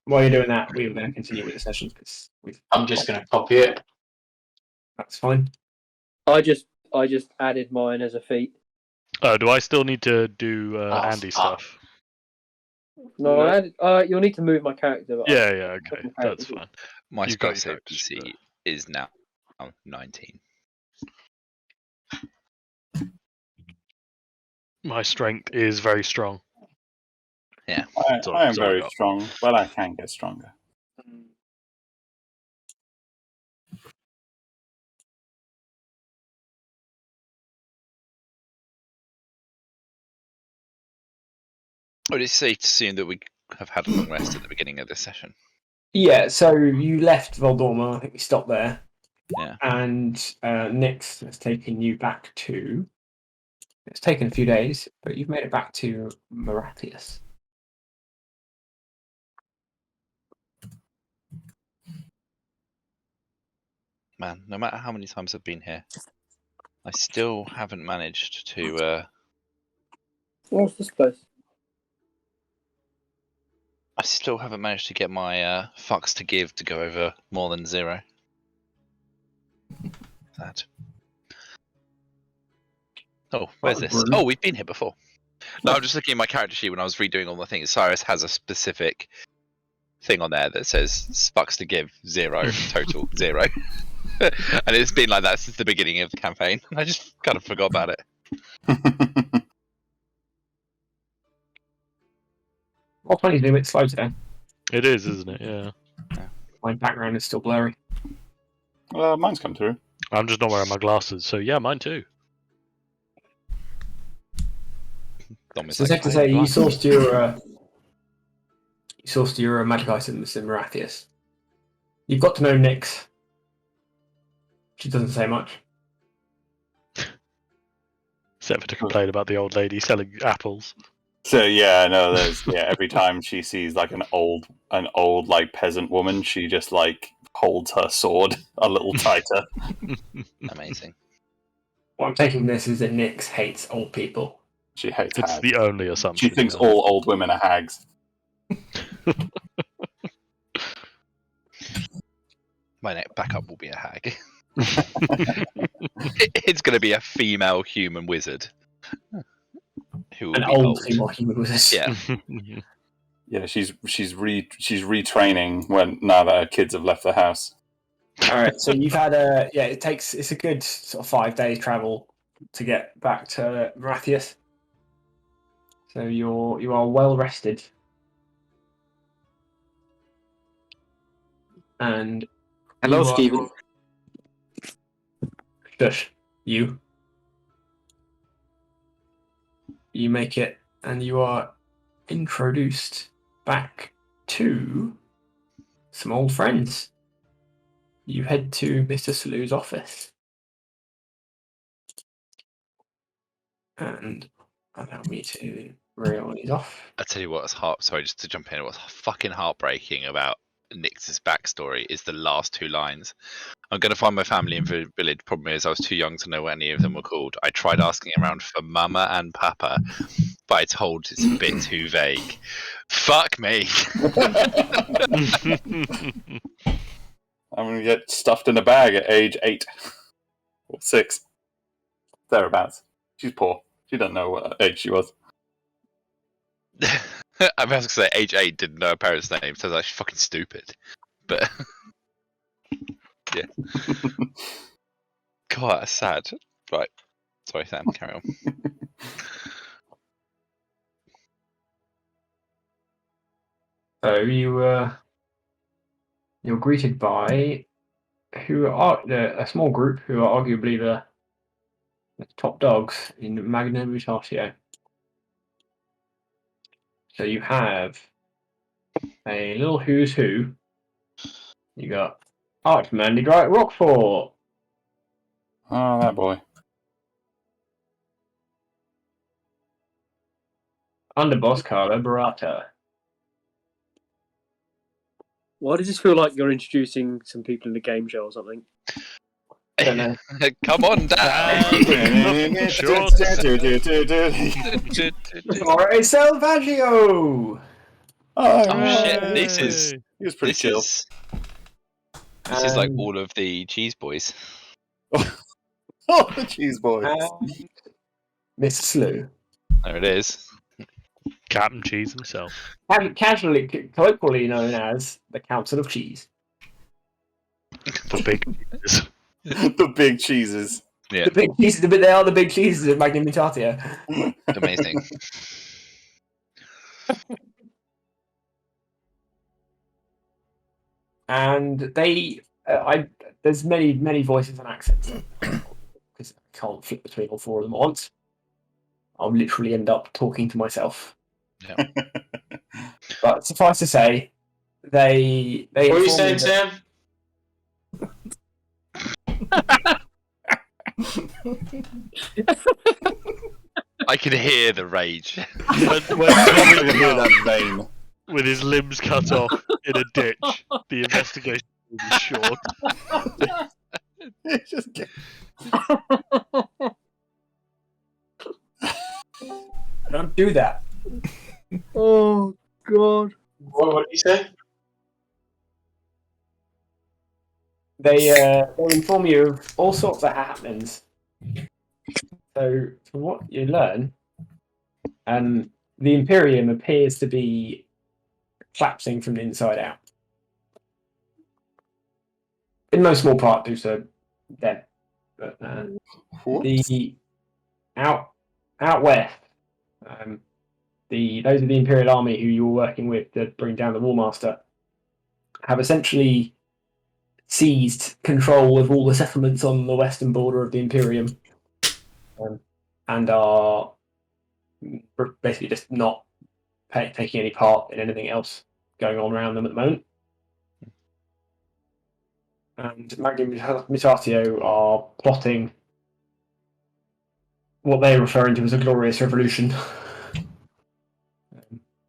while you're doing that, we're going to continue with the sessions because I'm just going to copy it. That's fine. I just added mine as a feat. Oh, do I still need to do Andy stuff? No, you'll need to move my character. Yeah, okay, that's fine. My spell save DC is now 19. My strength is very strong. Yeah, I am very strong, but I can get stronger. Would it safe to assume that we have had a long rest at the beginning of this session? Yeah, so you left Voldorma, I think we stopped there. Yeah. And Nyx has taken you back to... It's taken a few days, but you've made it back to Maratius. Man, no matter how many times I've been here, I still haven't managed to... What's this place? I still haven't managed to get my fucks to give to go over more than 0. Sad. Oh, where's this? Oh, we've been here before. No, I'm just looking at my character sheet when I was redoing all the things. Cyrus has a specific thing on there that says fucks to give 0, total 0. And it's been like that since the beginning of the campaign. I just kind of forgot about it. Well, funny, a bit slow today. It is, isn't it? Yeah. My background is still blurry. Mine's come through. I'm just not wearing my glasses, so yeah, mine too. So it's safe to say you sourced your magic items in Marathias. You've got to know Nyx. She doesn't say much. Except for to complain about the old lady selling apples. So every time she sees like an old like peasant woman, she just like holds her sword a little tighter. Amazing. What I'm taking from this is that Nyx hates old people. She hates It's hags. the only assumption. She thinks all old women are hags. My next backup will be a hag. It's going to be a female human wizard. Who will An be old female human wizard. Yeah. Yeah, she's retraining now that her kids have left the house. All right, so you've had it's a good sort of 5 days travel to get back to Marathias. So you are well rested, and hello, Stephen. Shush, you make it, and you are introduced back to some old friends. You head to Mr. Salu's office. And allow me to reel these off. I tell you what, sorry, just to jump in, what's fucking heartbreaking about Nyx's backstory is the last 2 lines. I'm going to find my family in the village. Problem is, I was too young to know what any of them were called. I tried asking around for Mama and Papa, but I told it's a bit too vague. Fuck me. I'm going to get stuffed in a bag at age 8 or 6. Thereabouts. She's poor. She doesn't know what age she was. I was going to say age 8 didn't know her parents' name, so that's fucking stupid. But yeah. God, that's sad. Right. Sorry, Sam, carry on. So you're greeted by a small group who are arguably the top dogs in Magna Mutatio. So you have a little who's who. You got Archmandy Dwight Rockfort. Oh, that boy. Underboss Carlo Barata. Why does this feel like you're introducing some people in a game show or something? I don't know. Come on down. Torre Salvaggio. Oh shit! This Hooray. is He was pretty chill. This is like all of the cheese boys. Oh, the cheese boys. Mr. Slew. There it is. Captain Cheese himself. Casually, colloquially known as the Council of Cheese. The big cheeses. The big cheeses. Yeah, The big cheeses, they are the big cheeses of Magnum Mutatio. amazing. And they, there's many voices and accents because I can't flip between all four of them at once. I'll literally end up talking to myself. Yeah. But suffice to say, they. What are you inform me saying, that- Sam? I can hear the rage. When I can hear Tommy that vein. with his limbs cut off in a ditch, the investigation will be short. It's just get- Don't do that. Oh God! What did you say? They inform you of all sorts of happenings. So, from what you learn, the Imperium appears to be collapsing from the inside out. In no small part due to them. But What? the out west, those of the Imperial Army who you were working with to bring down the Warmaster have essentially seized control of all the settlements on the western border of the Imperium, and are basically just not taking any part in anything else going on around them at the moment. And Magnum Mutatio are plotting what they're referring to as a glorious revolution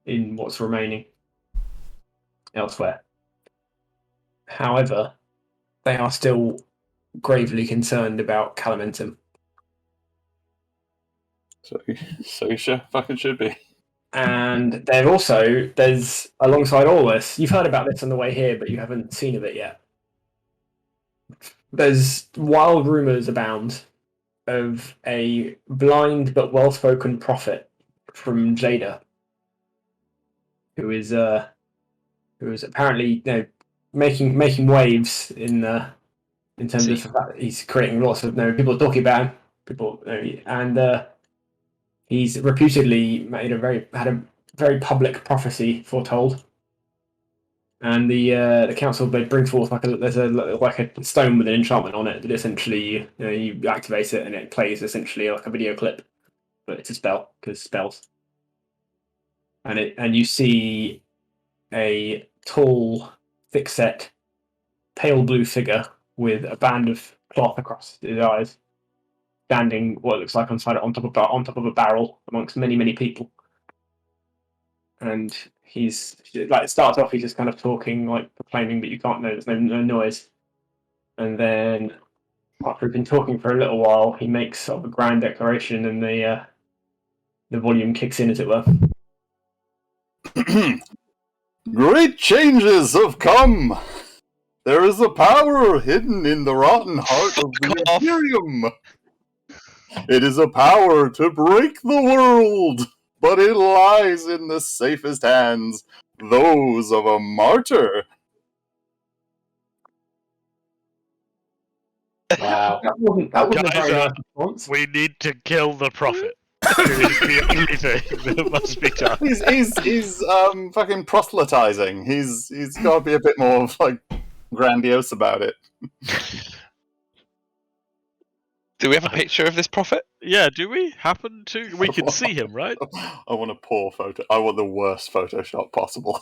in what's remaining elsewhere. However, they are still gravely concerned about Calamentum. So you sure fucking should be. And there's alongside all this, you've heard about this on the way here, but you haven't seen of it yet. There's wild rumours abound of a blind but well-spoken prophet from Jada, who is apparently making waves in terms of the fact that he's creating lots of people talking about him, and he's reputedly had a very public prophecy foretold. And the council, they bring forth there's a stone with an enchantment on it that essentially you activate it and it plays essentially like a video clip, but it's a spell because spells. And you see a tall, thick-set, pale blue figure with a band of cloth across his eyes, standing what looks like on top of a barrel amongst many people. And he's like, it starts off, he's just kind of talking, like proclaiming that you can't know, there's no noise. And then after we've been talking for a little while, he makes sort of a grand declaration, and the volume kicks in, as it were. Great changes have come. There is a power hidden in the rotten heart of the Imperium. It is a power to break the world, but it lies in the safest hands, those of a martyr. Wow. That wasn't a Guys, very nice response. We need to kill the prophet. It is the only thing that must be done. He's fucking proselytizing. He's got to be a bit more like grandiose about it. Do we have a picture of this prophet? Yeah, do we happen to? We can see him, right? I want a poor photo. I want the worst Photoshop possible.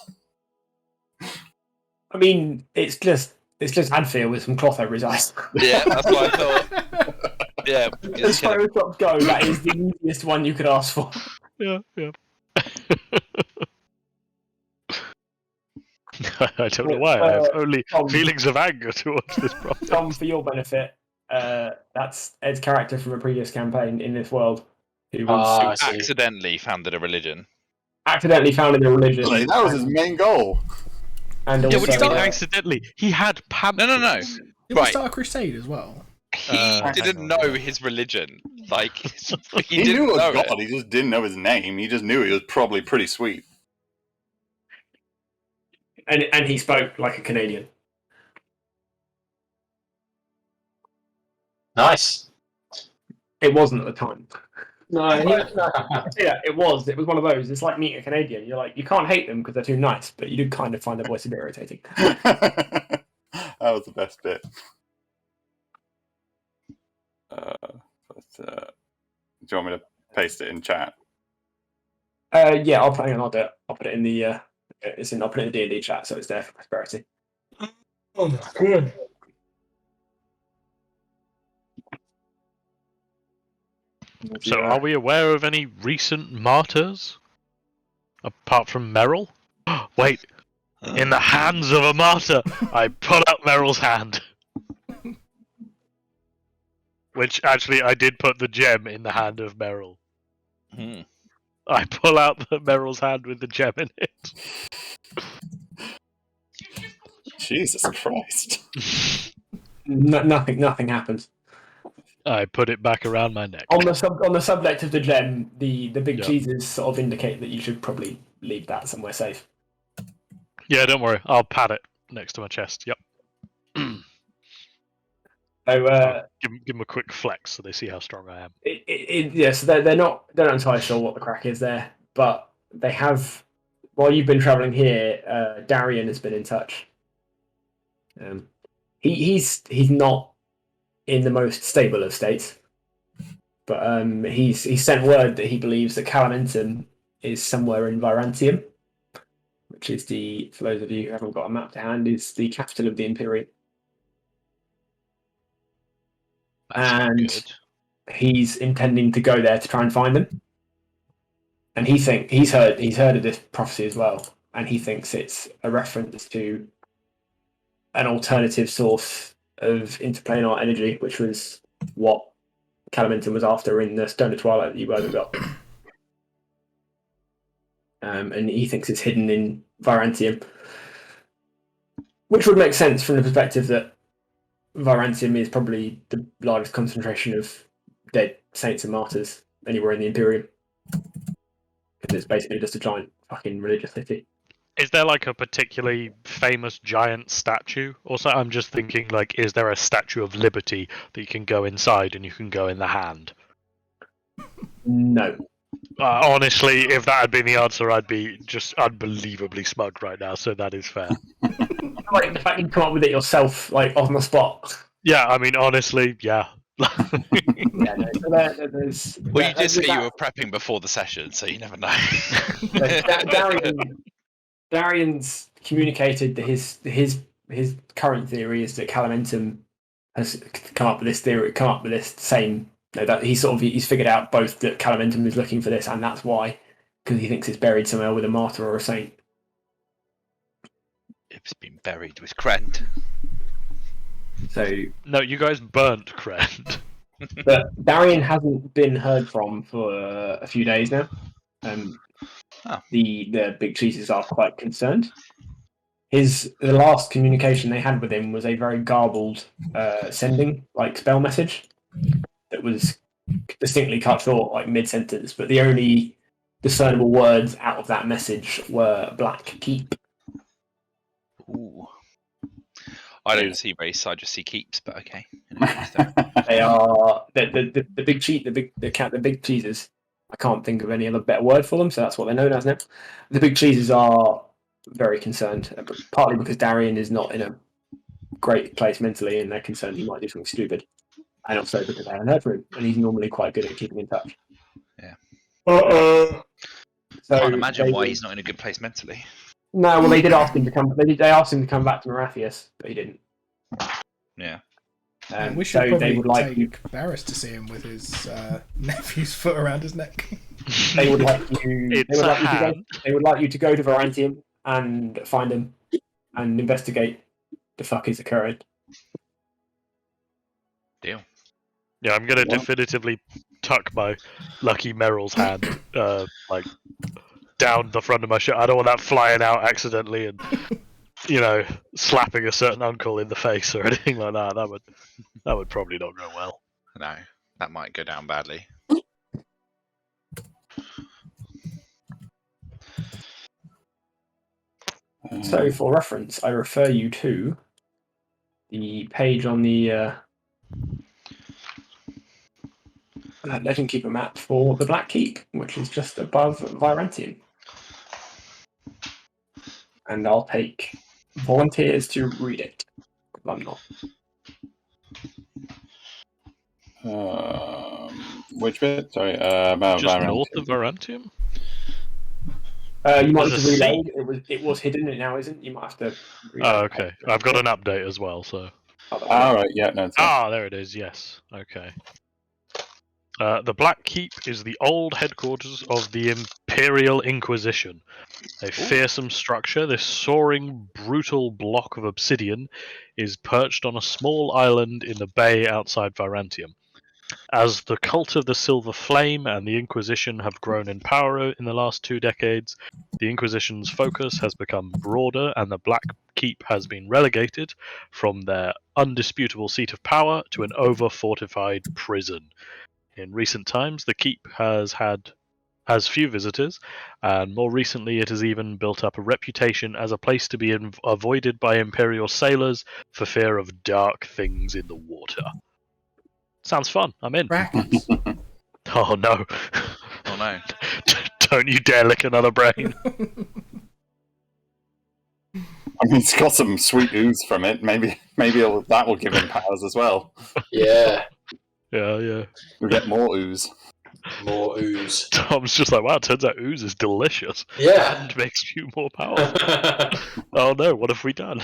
I mean, it's just Hadfield with some cloth over his eyes. Yeah, that's what I thought. Yeah, As Photoshops go, that is the easiest one you could ask for. Yeah. I don't know why. I have only feelings of anger towards this prophet. Tom, for your benefit, that's Ed's character from a previous campaign in this world, who was I see. accidentally founded a religion. accidentally found in the religion. Really, that was his main goal. And Yeah, also, what do you mean uh, accidentally? He had pamphlets. No. Did we Right. start a crusade as well? He hang didn't on, know yeah. his religion. Like He didn't knew a know god. it. He just didn't know his name. He just knew he was probably pretty sweet. and he spoke like a Canadian. Nice. It wasn't at the time. No, Yeah, it was. It was one of those. It's like meeting a Canadian. You're like, you can't hate them because they're too nice, but you do kind of find their voice a bit irritating. That was the best bit. Do you want me to paste it in chat? Yeah, I'll put it. I'll put it in the. I'll put it in the D&D chat, so it's there for prosperity. Oh my god. So, are we aware of any recent martyrs? Apart from Merrill? Wait, in the hands of a martyr! I pull out Merrill's hand. Which, actually, I did put the gem in the hand of Merrill. Hmm. I pull out Merrill's hand with the gem in it. Jesus Christ. Nothing happens. I put it back around my neck. On the subject of the gem, the big Yeah. cheeses sort of indicate that you should probably leave that somewhere safe. Yeah, don't worry. I'll pat it next to my chest. Yep. So Give them a quick flex so they see how strong I am. so they're not entirely sure what the crack is there, but they have. While you've been traveling here, Darian has been in touch. He's not in the most stable of states, but he's sent word that he believes that Calamentum is somewhere in Virantium, which is for those of you who haven't got a map to hand, is the capital of the Imperium. That's not And good. he's intending to go there to try and find them. And he's heard of this prophecy as well, and he thinks it's a reference to an alternative source of interplanar energy, which was what Calamentum was after in the Stone of Twilight that you guys have got. And he thinks it's hidden in Virantium, which would make sense from the perspective that Virantium is probably the largest concentration of dead saints and martyrs anywhere in the Imperium. Because it's basically just a giant fucking religious city. Is there like a particularly famous giant statue? Also, I'm just thinking, like, is there a Statue of Liberty that you can go inside and you can go in the hand? No. Honestly, if that had been the answer, I'd be just unbelievably smug right now, so that is fair. Like the fact you come up with it yourself, like on the spot. Yeah, I mean, honestly, yeah. Yeah, no, so there's. Well, you did say you were prepping before the session, so you never know. Darian's communicated that his current theory is that Calamentum has come up with this theory, that he's figured out both that Calamentum is looking for this, and that's why, because he thinks it's buried somewhere with a martyr or a saint. It's been buried with Krend. So, No, you guys burnt Krend. but Darian hasn't been heard from for a few days now. The big cheeses are quite concerned. The last communication they had with him was a very garbled sending spell message that was distinctly cut short, like mid-sentence, but the only discernible words out of that message were black keep. Ooh. I don't see race, I just see keeps, but okay. They are the big cheat, the big cheeses. I can't think of any other better word for them, so that's what they're known as now. The big cheeses are very concerned, partly because Darian is not in a great place mentally, and they're concerned he might do something stupid, and also because they haven't heard from him, and he's normally quite good at keeping in touch. Yeah. So Can't imagine why he's not in a good place mentally. No, well, they did ask him to come. They asked him to come back to Marathias, but he didn't. Yeah. We should So probably they would like take Barris to see him with his nephew's foot around his neck. They would like you. It's a hand. They would like you to go to Virantium and find him and investigate the fuck is occurring. Deal. Yeah, I'm gonna definitively tuck my lucky Merrill's hand, down the front of my shirt. I don't want that flying out accidentally and slapping a certain uncle in the face or anything like that. That would probably not go well. No, that might go down badly. So, for reference, I refer you to the page on the Legend Keeper map for the Black Keep, which is just above Virantium. And I'll take volunteers to read it. I'm not. Which bit? Sorry, about Just Virantium. north of Virantium? You might have There's to a reload. It was hidden, it now isn't. You might have to reload. Oh, okay. I've got an update as well, so. Alright, yeah, no, it's There it is, yes. Okay. The Black Keep is the old headquarters of the Imperial Inquisition. A fearsome structure, this soaring, brutal block of obsidian is perched on a small island in the bay outside Virantium. As the cult of the Silver Flame and the Inquisition have grown in power in the last 2 decades, the Inquisition's focus has become broader and the Black Keep has been relegated from their undisputable seat of power to an over-fortified prison. In recent times, the Keep has few visitors, and more recently it has even built up a reputation as a place to be avoided by Imperial sailors for fear of dark things in the water. Sounds fun. I'm in. Brackets. Oh no. Oh no. Don't you dare lick another brain. I mean, it's got some sweet ooze from it. Maybe that will give him powers as well. Yeah, Yeah. We'll get more ooze. more ooze. Tom's just like, wow, turns out ooze is delicious. Yeah. And makes you more powerful. Oh no, what have we done?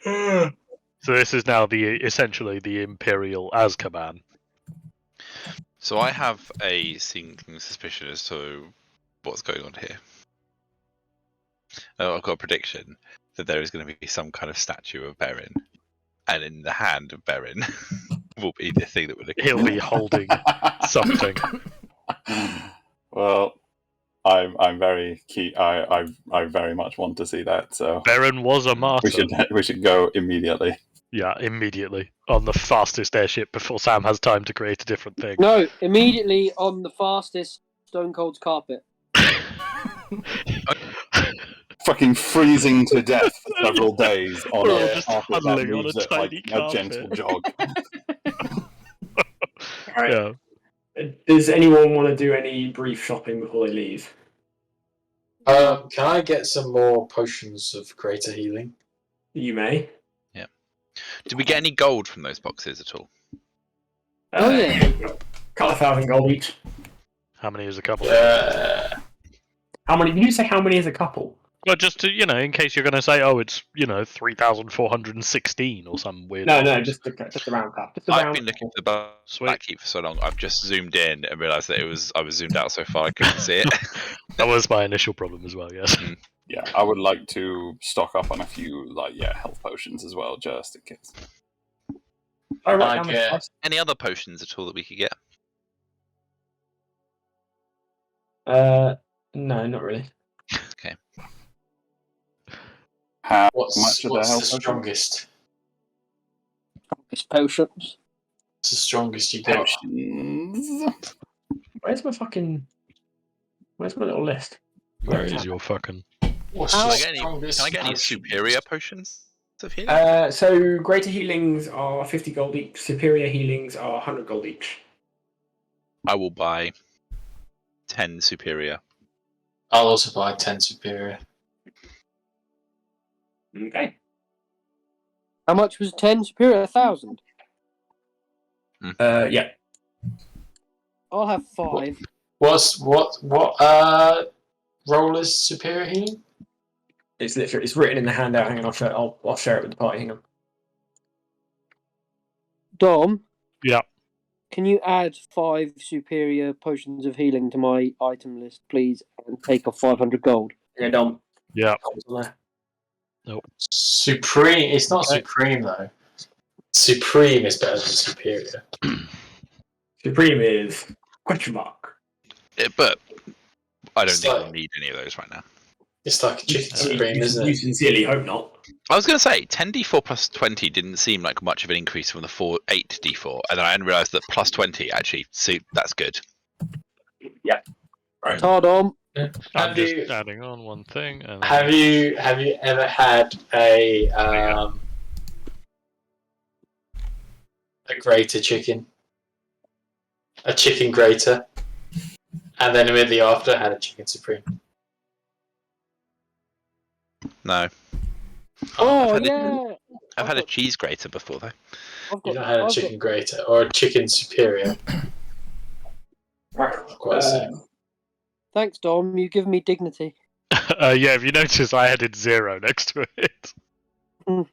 So this is now essentially the Imperial Azkaban. So I have a sinking suspicion as to what's going on here. I've got a prediction that there is going to be some kind of statue of Beren, and in the hand of Beren will be the thing that we're looking He'll for. be holding something. Well, I'm very keen. I very much want to see that. So Beren was a martyr. we should go immediately. Yeah, immediately. On the fastest airship before Sam has time to create a different thing. No, immediately on the fastest Stone Cold's carpet. Fucking freezing to death for several days on We're all a just carpet that huddling on moves a at like tiny a carpet. gentle jog. Yeah. Does anyone want to do any brief shopping before they leave? Can I get some more potions of greater healing? You may. Did we get any gold from those boxes at all? Oh, yeah. Couple of 1,000 gold each. How many is a couple? How many? Did you say how many is a couple? Well, just to, in case you're going to say, oh, it's, 3,416 or some weird. No, numbers. just a round cap. I've been looking for the Sweet. Black Keep for so long. I've just zoomed in and realised that I was zoomed out so far I couldn't see it. That was my initial problem as well, yes. Yeah, I would like to stock up on a few health potions as well, just in case. Oh, right, I how much get- price? Any other potions at all that we could get? No, not really. Okay. How What's much of the the health potions? strongest? It's potions. What's the strongest you got? Potions. Where's my little list? Where is your fucking... What's How- the Can strongest I get any potions? superior potions of healing? So greater healings are 50 gold each. Superior healings are 100 gold each. I will buy 10 superior. I'll also buy 10 superior. Okay. How much was 10 superior? 1,000. Yeah. I'll have 5. What role is superior healing? It's written in the handout. Hang on, I'll share it with the party. Hang on. Dom? Yeah. Can you add 5 superior potions of healing to my item list, please, and take off 500 gold? Yeah, Dom. Yeah. Supreme. It's not Okay. supreme though. Supreme is better than superior. Supreme is Question mark. But I don't It's think like- we'll need any of those right now. It's like a chicken supreme, isn't You it? sincerely hope not. I was going to say 10d4 plus 20 didn't seem like much of an increase from the 8d4, and then I hadn't realised that plus 20 actually that's good. Right. Hard on. I'm Have just you adding on one thing. And have you ever had a grater chicken? A chicken grater, and then immediately after had a chicken supreme. No, Oh, I've had yeah. I've had a cheese grater before though. I've You've got, not had a I've chicken grater or a chicken superior. Right. Quite the same. Thanks, Dom. You give me dignity. yeah, if you notice, I added 0 next to it. Mm.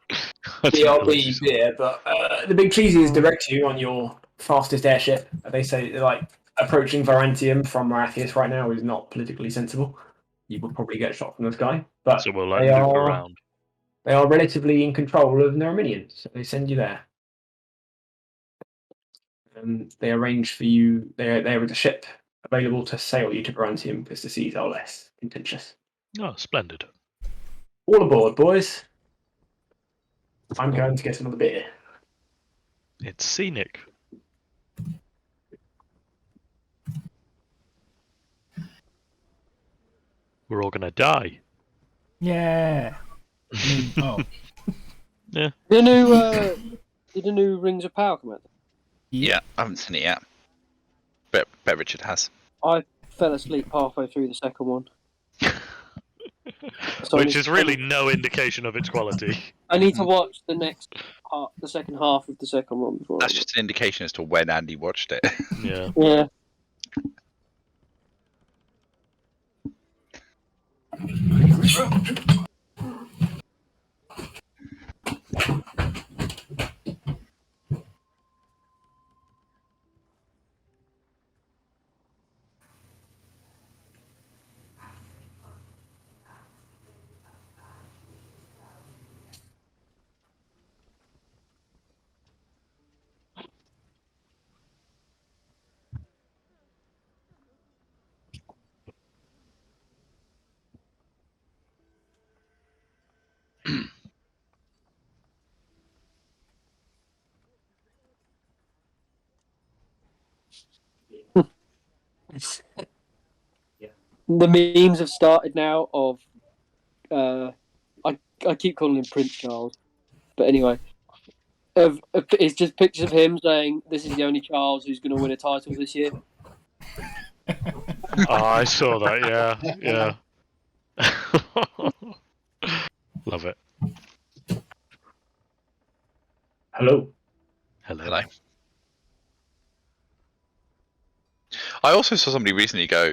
I didn't know what you BRB said. beer, but the big cheeses direct you on your fastest airship. They say like approaching Varantium from Marathius right now is not politically sensible. You will probably get shot from the sky, but So we'll they loop are around. they are relatively in control of Neraminians, so they send you there. They arrange for you. There is a ship available to sail you to Varantium because the seas are less contentious. Oh, splendid. All aboard, boys. I'm going to get another beer. It's scenic. We're all gonna die. Yeah. I mean, oh. Did the new Rings of Power come out? Yeah, I haven't seen it yet. Bet Richard has. I fell asleep halfway through the second one. So Which is really no indication of its quality. I need to watch the second half of the second one before. That's just an indication as to when Andy watched it. Yeah. Yeah. The memes have started now of I keep calling him Prince Charles, but anyway, it's just pictures of him saying this is the only Charles who's going to win a title this year. Oh, I saw that, yeah. Love it. Hello. Hello. I also saw somebody recently go,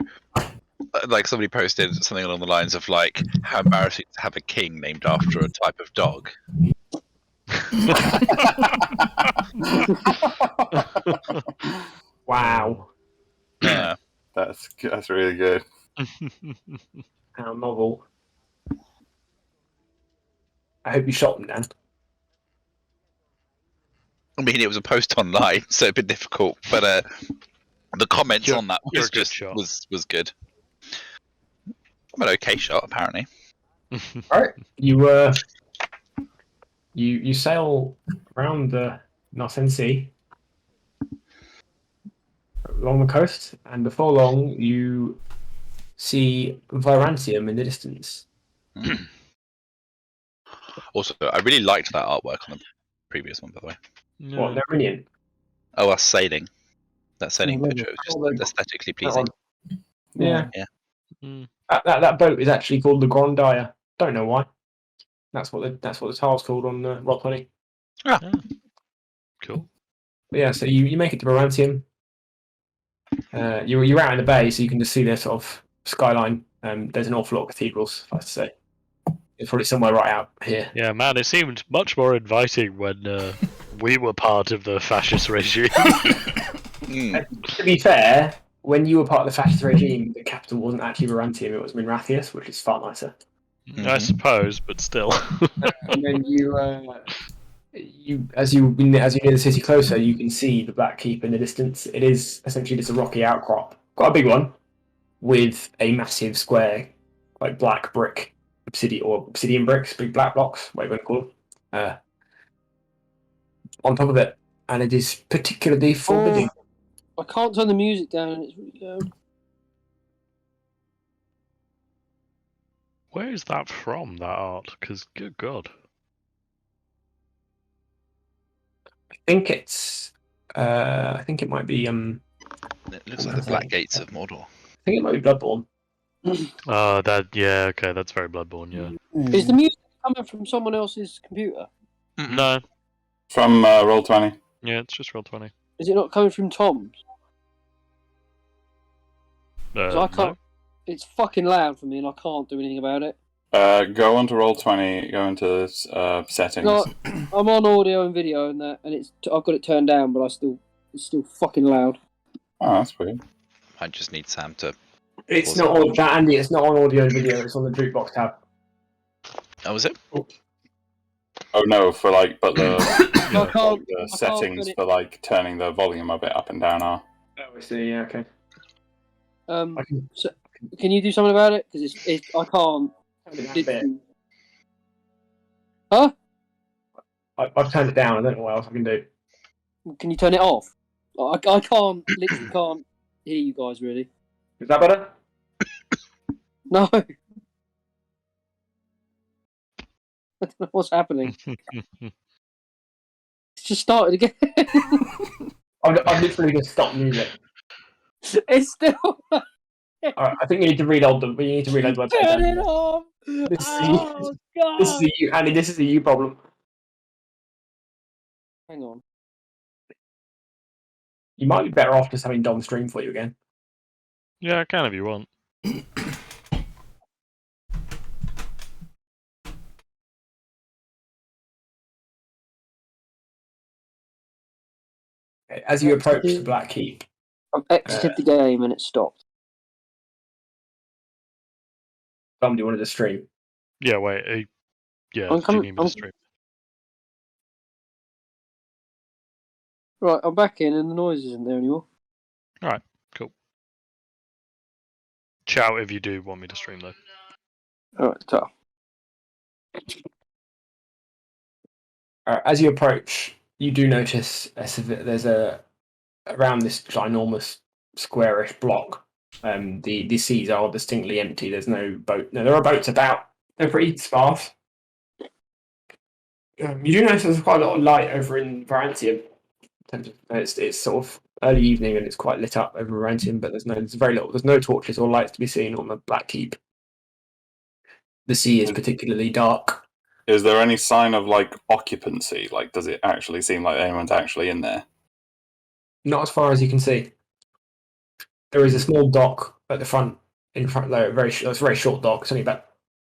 like somebody posted something along the lines of like, how embarrassing to have a king named after a type of dog. Wow. Yeah. That's really good. How novel. I hope you shot them, Dan. I mean, it was a post online, so it'd been difficult, but the comments You're- on that you're was a good just shot. was good. I'm an okay shot, apparently. Right. You sail around the Northern Sea along the coast, and before long you see Virantium in the distance. Also, I really liked that artwork on the previous one, by the way. What, Neraminian? Oh, us sailing. That sailing Oh, picture was oh, just aesthetically pleasing. Yeah. Yeah. Mm. That boat is actually called the Grandire. Don't know why. That's what the tile's called on the Rock20. Cool. But yeah, so you make it to Virantium. You're out in the bay, so you can just see the sort of skyline. There's an awful lot of cathedrals, if I have to say. It's probably somewhere right out here. Yeah, man, it seemed much more inviting when we were part of the fascist regime. To be fair, when you were part of the fascist regime, the capital wasn't actually Varantium, it was Minrathius, which is far nicer. I suppose, but still. And then as you near the city closer, you can see the Black Keep in the distance. It is essentially just a rocky outcrop, quite a big one, with a massive square, like black brick obsidian bricks, big black blocks, whatever you want to call them, on top of it, and it is particularly forbidding. I can't turn the music down. It's really loud. Where is that from, that art? Because, good God. I think it's. I think it might be. It looks like the Black Gates of Mordor. I think it might be Bloodborne. Oh, okay, that's very Bloodborne, yeah. Is the music coming from someone else's computer? No. From Roll20. Yeah, it's just Roll20. Is it not coming from Tom's? I can't. No. It's fucking loud for me, and I can't do anything about it. Go on to Roll20, go into settings. No, I'm on audio and video and that, and I've got it turned down, but it's still fucking loud. Oh, that's weird. I just need Sam to. It's not on that, Andy. It's not on audio and video. It's on the jukebox tab. Oh, is it? Oh no, for but the, the I settings for turning the volume a bit up and down are. Oh, I see. Yeah, okay. So, can you do something about it? Because I can't. Huh? I've turned it down. I don't know what else I can do. Can you turn it off? I can't. Literally can't hear you guys. Really. Is that better? No. I don't know what's happening. It's just started again. I've literally just stopped music. It's still. Alright, I think you need to reload them. We need to reload the website. Turn it off. This God. This is a you problem. Hang on. You might be better off just having Dom stream for you again. Yeah, I can if you want. Okay, as you approach the Black Keep, I've exited the game and it stopped. Dom, do you want to stream? Yeah, wait. Yeah, I'm do you coming- need me to stream? Right, I'm back in and the noise isn't there anymore. Alright, cool. Shout if you do want me to stream, though. Alright, so. As you approach, you do notice there's around this ginormous squarish block. The seas are distinctly empty. There's no boat. No, there are boats about. They're pretty sparse. You do notice there's quite a lot of light over in Varantium. It's sort of early evening and it's quite lit up over Varantium, but there's very little. There's no torches or lights to be seen on the Black Keep. The sea is particularly dark. Is there any sign of occupancy? Does it actually seem like anyone's actually in there? Not as far as you can see. There is a small dock at the front. It's a very short dock. It's only about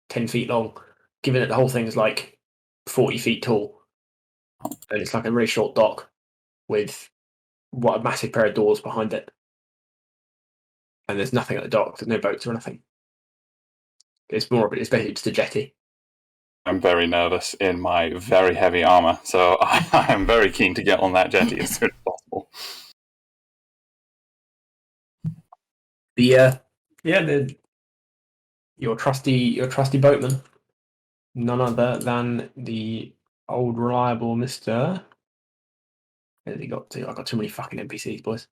10 feet long. Given that the whole thing is 40 feet tall, and it's like a really short dock with a massive pair of doors behind it. And there's nothing at the dock. There's no boats or nothing. It's basically just a jetty. I'm very nervous in my very heavy armor, so I am very keen to get on that jetty as soon as possible. Your trusty boatman, none other than the old reliable Mr. Where's he got to? I've got too many fucking NPCs, boys.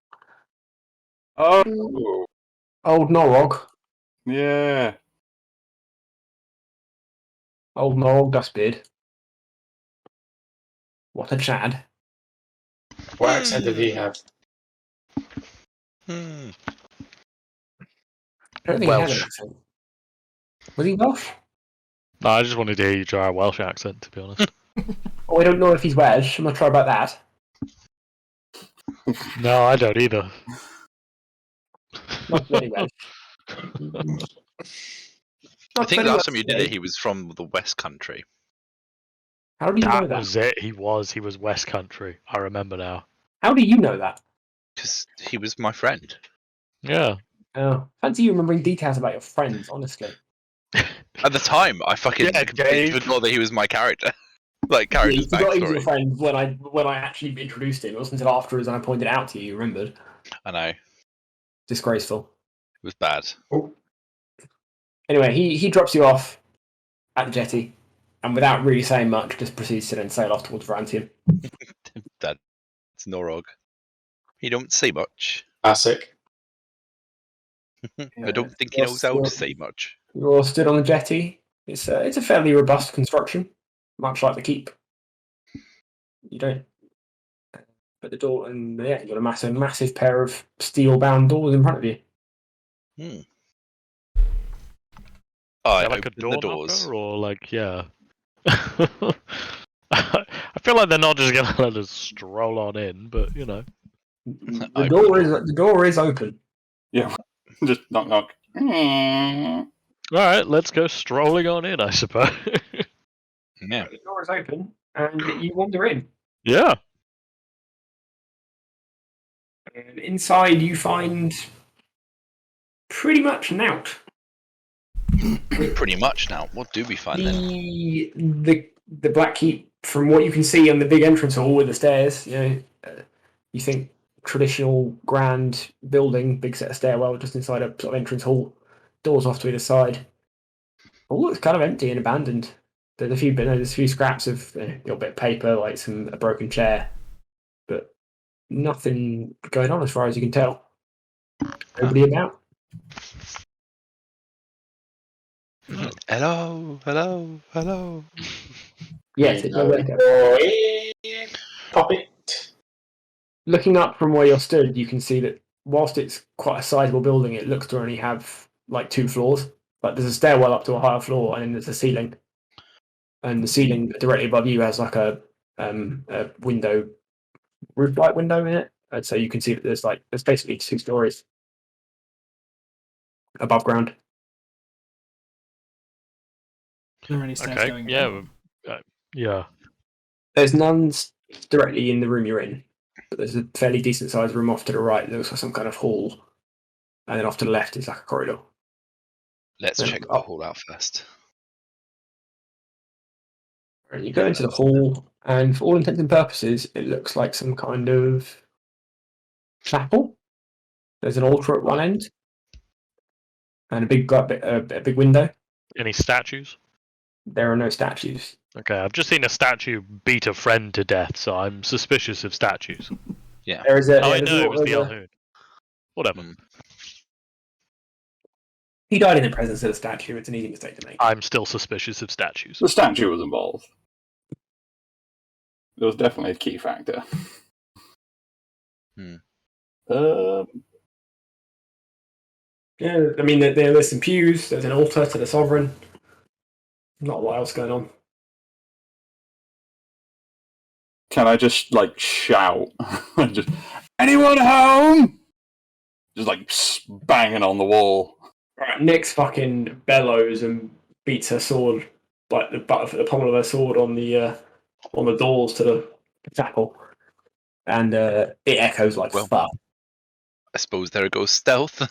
Oh, Old Norog. yeah. Old Norog Dustbeard. What a Chad. What accent did he have? Hmm. I don't think Welsh. he had an accent. Was he Welsh? No, I just wanted to hear you try a Welsh accent, to be honest. Oh, I don't know if he's Welsh. I'm not sure about that. No, I don't either. Not very Welsh. I think last time you did it, he was from the West Country. How do you know That that? was it. He was West Country. I remember now. How do you know that? Because he was my friend. Yeah. Oh, fancy you remembering details about your friends, honestly. At the time, I fucking Yeah, completely Dave. forgot that he was my character. Like Yeah, character's you forgot he was your backstory. friend when I actually introduced him. It wasn't until afterwards and I pointed it out to you. You remembered? I know. It Disgraceful. was bad. Anyway, he drops you off at the jetty, and without really saying much, just proceeds to then sail off towards Varantium. That's Norog. You don't say much. Classic. I don't think he knows how to say much. You're all stood on the jetty. It's a fairly robust construction, much like the keep. You don't. But the door, and yeah, you've got a massive pair of steel-bound doors in front of you. I like a open the doors. knocker, or like I feel like they're not just gonna let us stroll on in, but you know. The door is open. Yeah, just knock knock. All right, let's go strolling on in, I suppose. Yeah. The door is open, and you wander in. Yeah. And inside, you find pretty much Nout. Pretty much now. What do we find then? The Black Keep, from what you can see on the big entrance hall with the stairs, you think traditional grand building, big set of stairwell just inside a sort of entrance hall, doors off to either side. All looks kind of empty and abandoned. There's a few scraps of a little bit of paper, like a broken chair, but nothing going on as far as you can tell. Nobody about. Hello. Yes, it's nowhere to go. Boy, pop it. Looking up from where you're stood, you can see that whilst it's quite a sizable building, it looks to only have like 2 floors. Like there's a stairwell up to a higher floor, and then there's a ceiling. And the ceiling directly above you has like a window, roof light window in it. And so you can see that there's basically 2 stories above ground. Are there any stairs Okay. going Yeah. up? Yeah. There's none directly in the room you're in, but there's a fairly decent sized room off to the right that looks like some kind of hall, and then off to the left is like a corridor. Let's check the hall out first. And you go into the hall, and for all intents and purposes, it looks like some kind of chapel. There's an altar at one end, and a big window. Any statues? There are no statues. Okay, I've just seen a statue beat a friend to death, so I'm suspicious of statues. Yeah. There is a. Oh, I know it was the Alhoon. Whatever. He died in the presence of the statue. It's an easy mistake to make. I'm still suspicious of statues. The statue was involved. It was definitely a key factor. Yeah, I mean, there's some pews. There's an altar to the sovereign. Not a lot else going on. Can I just shout? Just anyone home? Just banging on the wall. Right, Nyx fucking bellows and beats her sword, like the pommel of her sword on the doors to the chapel, and it echoes like fuck. I suppose there goes stealth.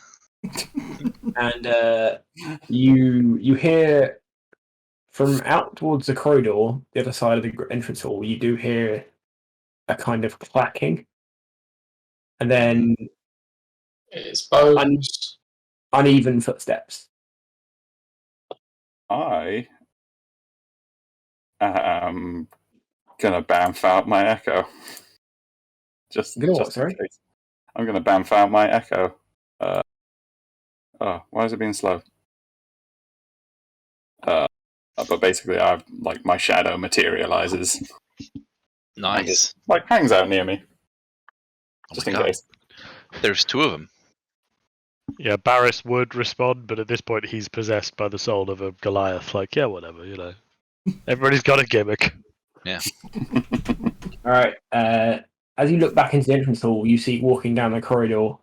And you hear from out towards the corridor, the other side of the entrance hall, you do hear a kind of clacking, and then It's bones. Uneven footsteps. I am gonna bamf out my echo. Sorry? I'm gonna bamf out my echo. Why is it being slow? But basically, I've my shadow materializes. Nice. Just, hangs out near me, Oh in case. There's 2 of them. Yeah, Barris would respond, but at this point he's possessed by the soul of a Goliath. Yeah, whatever, Everybody's got a gimmick. Yeah. All right. As you look back into the entrance hall, you see walking down the corridor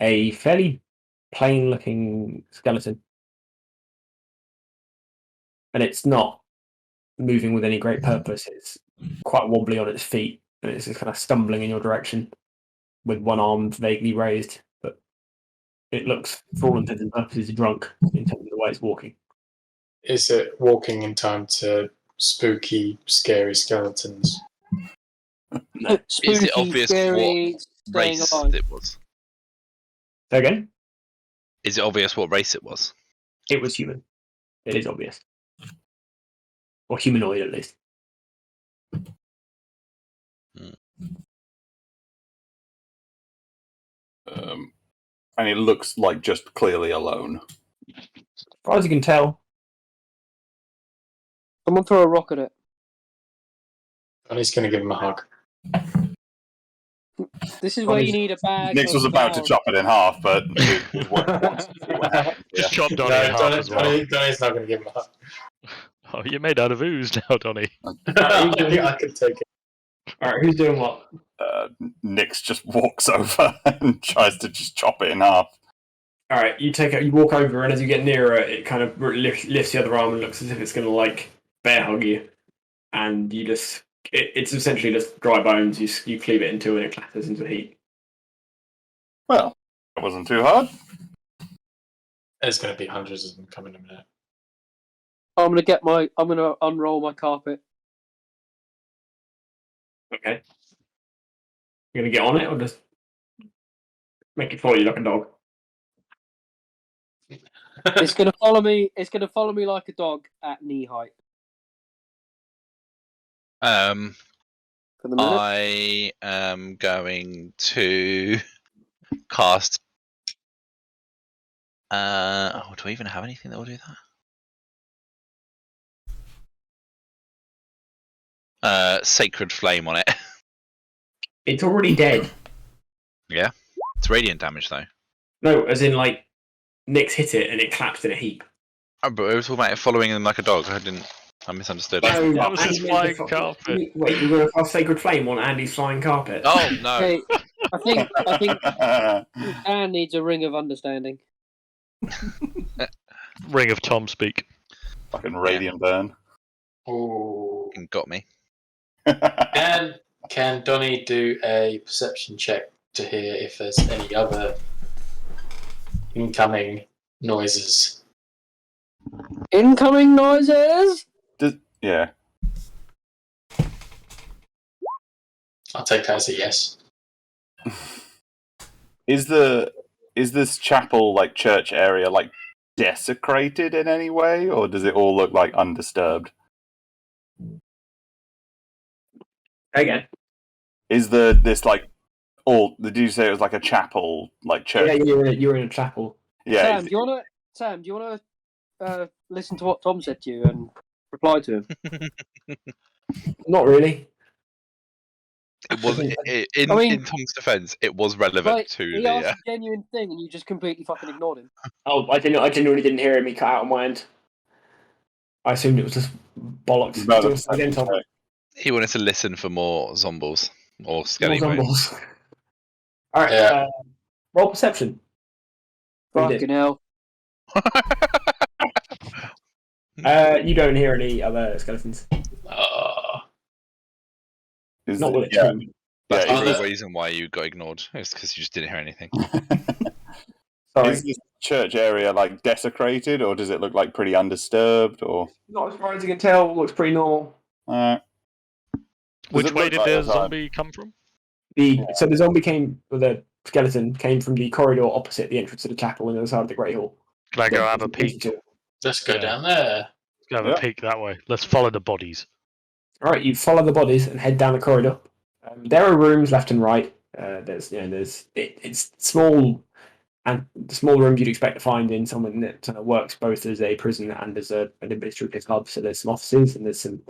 a fairly plain-looking skeleton, and it's not moving with any great purpose. It's quite wobbly on its feet, and it's just kind of stumbling in your direction with one arm vaguely raised. But it looks, for all intents and purposes, drunk in terms of the way it's walking. Is it walking in time to spooky, scary skeletons. Spooky, Is it obvious scary, what staying race alive. it was? So again, Is it obvious what race it was? it was human. It is obvious. Or humanoid, at least. And it looks like just clearly alone. As far as you can tell, Someone throw a rock at it. And he's going to give him a hug. This is where you need a bag. Nix was of about to flour. chop it in half, but wants to see what happens. Just Yeah. chop Donnie in half as well. Donnie's not going to give him a hug. Oh, you're made out of ooze now, Donnie. I can take it. alright, who's doing what? Nix just walks over and tries to just chop it in half. Alright, you walk over, and as you get nearer, it kind of lifts the other arm and looks as if it's going to, like, bear hug you. And you just... It's essentially just dry bones. You cleave it into, and it clatters into a heap. Well, that wasn't too hard. There's going to be hundreds of them coming in a minute. I'm gonna unroll my carpet. Okay. You're going to get on it, or just make it follow you like a dog? It's gonna follow me. It's gonna follow me like a dog at knee height. For the minute. I am going to cast. Do I even have anything that will do that? Sacred Flame on it. It's already dead. Yeah, it's radiant damage though. No, as in, like, Nix hit it, and it collapsed in a heap. Oh, but we were talking about it following him like a dog. I misunderstood. No, That was his Andy flying made the carpet. Wait, you're going to cast Sacred Flame on Andy's flying carpet? Oh no! Okay, I think Dan needs a ring of understanding. Ring of Tom speak. Fucking radiant burn. Oh. Got me. And can Donnie do a perception check to hear if there's any other incoming noises? Incoming noises. Yeah. I'll take that as a yes. Is this chapel, like, church area, like, desecrated in any way, or does it all look like undisturbed? Again. Is this like all? Did you say it was like a chapel, like church? Yeah, you're in a chapel. Yeah. Sam, do you wanna listen to what Tom said to you and reply to him? Not really. It was in Tom's defence. It was relevant Like, to he the. asked a genuine thing and you just completely fucking ignored him. Oh, I genuinely didn't hear him. He cut out on my end. I assumed it was just bollocks. About Do the it again, Tom. He wanted to listen for more zombies or More skelly bones. zombies. All right. Yeah. Roll perception. We did. Fucking hell. You don't hear any other skeletons. Not with it. Yeah. That's Yeah, the is real reason why you got ignored. It's because you just didn't hear anything. Sorry. Is this church area like desecrated, or does it look like pretty undisturbed, or? Not as far as you can tell. Looks pretty normal. Which it way look did like the there's, zombie come from? So the zombie the skeleton came from the corridor opposite the entrance to the chapel on the other side of the Great Hall. Can I go have a peek? Let's go down there. Let's go have a peek that way. Let's follow the bodies. All right, you follow the bodies and head down the corridor. There are rooms left and right. It's small, and the small rooms you'd expect to find in someone that works both as a prison and as an administrative hub. So there's some offices and there's some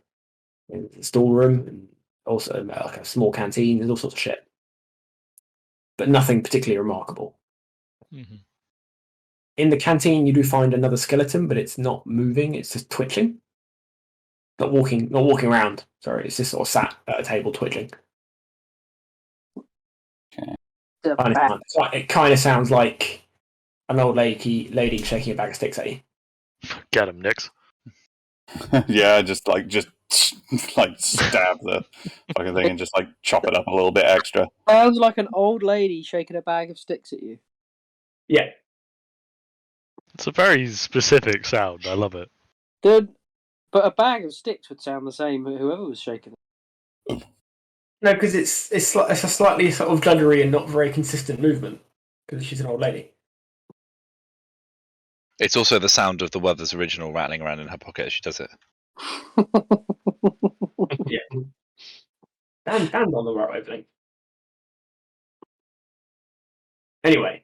storeroom and also like a small canteen. There's all sorts of shit, but nothing particularly remarkable. Mm-hmm. In the canteen, you do find another skeleton, but it's not moving. It's just twitching. Not walking around. Sorry, it's just sort of sat at a table twitching. It kind of sounds like an old lady shaking a bag of sticks at you. Get him, Nix. Yeah, just like stab the fucking thing and just like chop it up a little bit extra. Sounds like an old lady shaking a bag of sticks at you. Yeah. It's a very specific sound. I love it. Did But a bag of sticks would sound the same. Whoever was shaking it. No, because it's a slightly sort of juddery and not very consistent movement because she's an old lady. It's also the sound of the Weather's original rattling around in her pocket as she does it. Yeah. Dan's on the right wavelength. Anyway,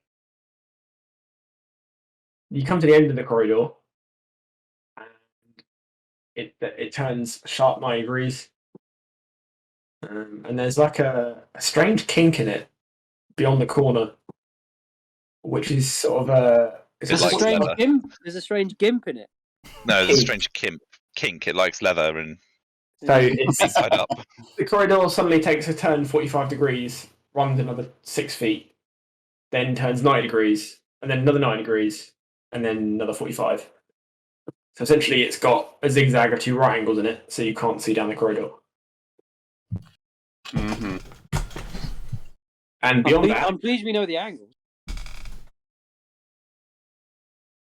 you come to the end of the corridor, and it turns sharp 90 degrees, and there's like a strange kink in it beyond the corner, which is sort of a. It There's a likes strange leather. gimp. There's a strange gimp in it. No, there's a strange kink. It likes leather and So it's being tied up. the corridor suddenly takes a turn 45 degrees, runs another 6 feet, then turns 90 degrees, and then another 90 degrees, and then another 45. So essentially, it's got a zigzag of 2 right angles in it, so you can't see down the corridor. Mm-hmm. And beyond that, I'm pleased we know the angles.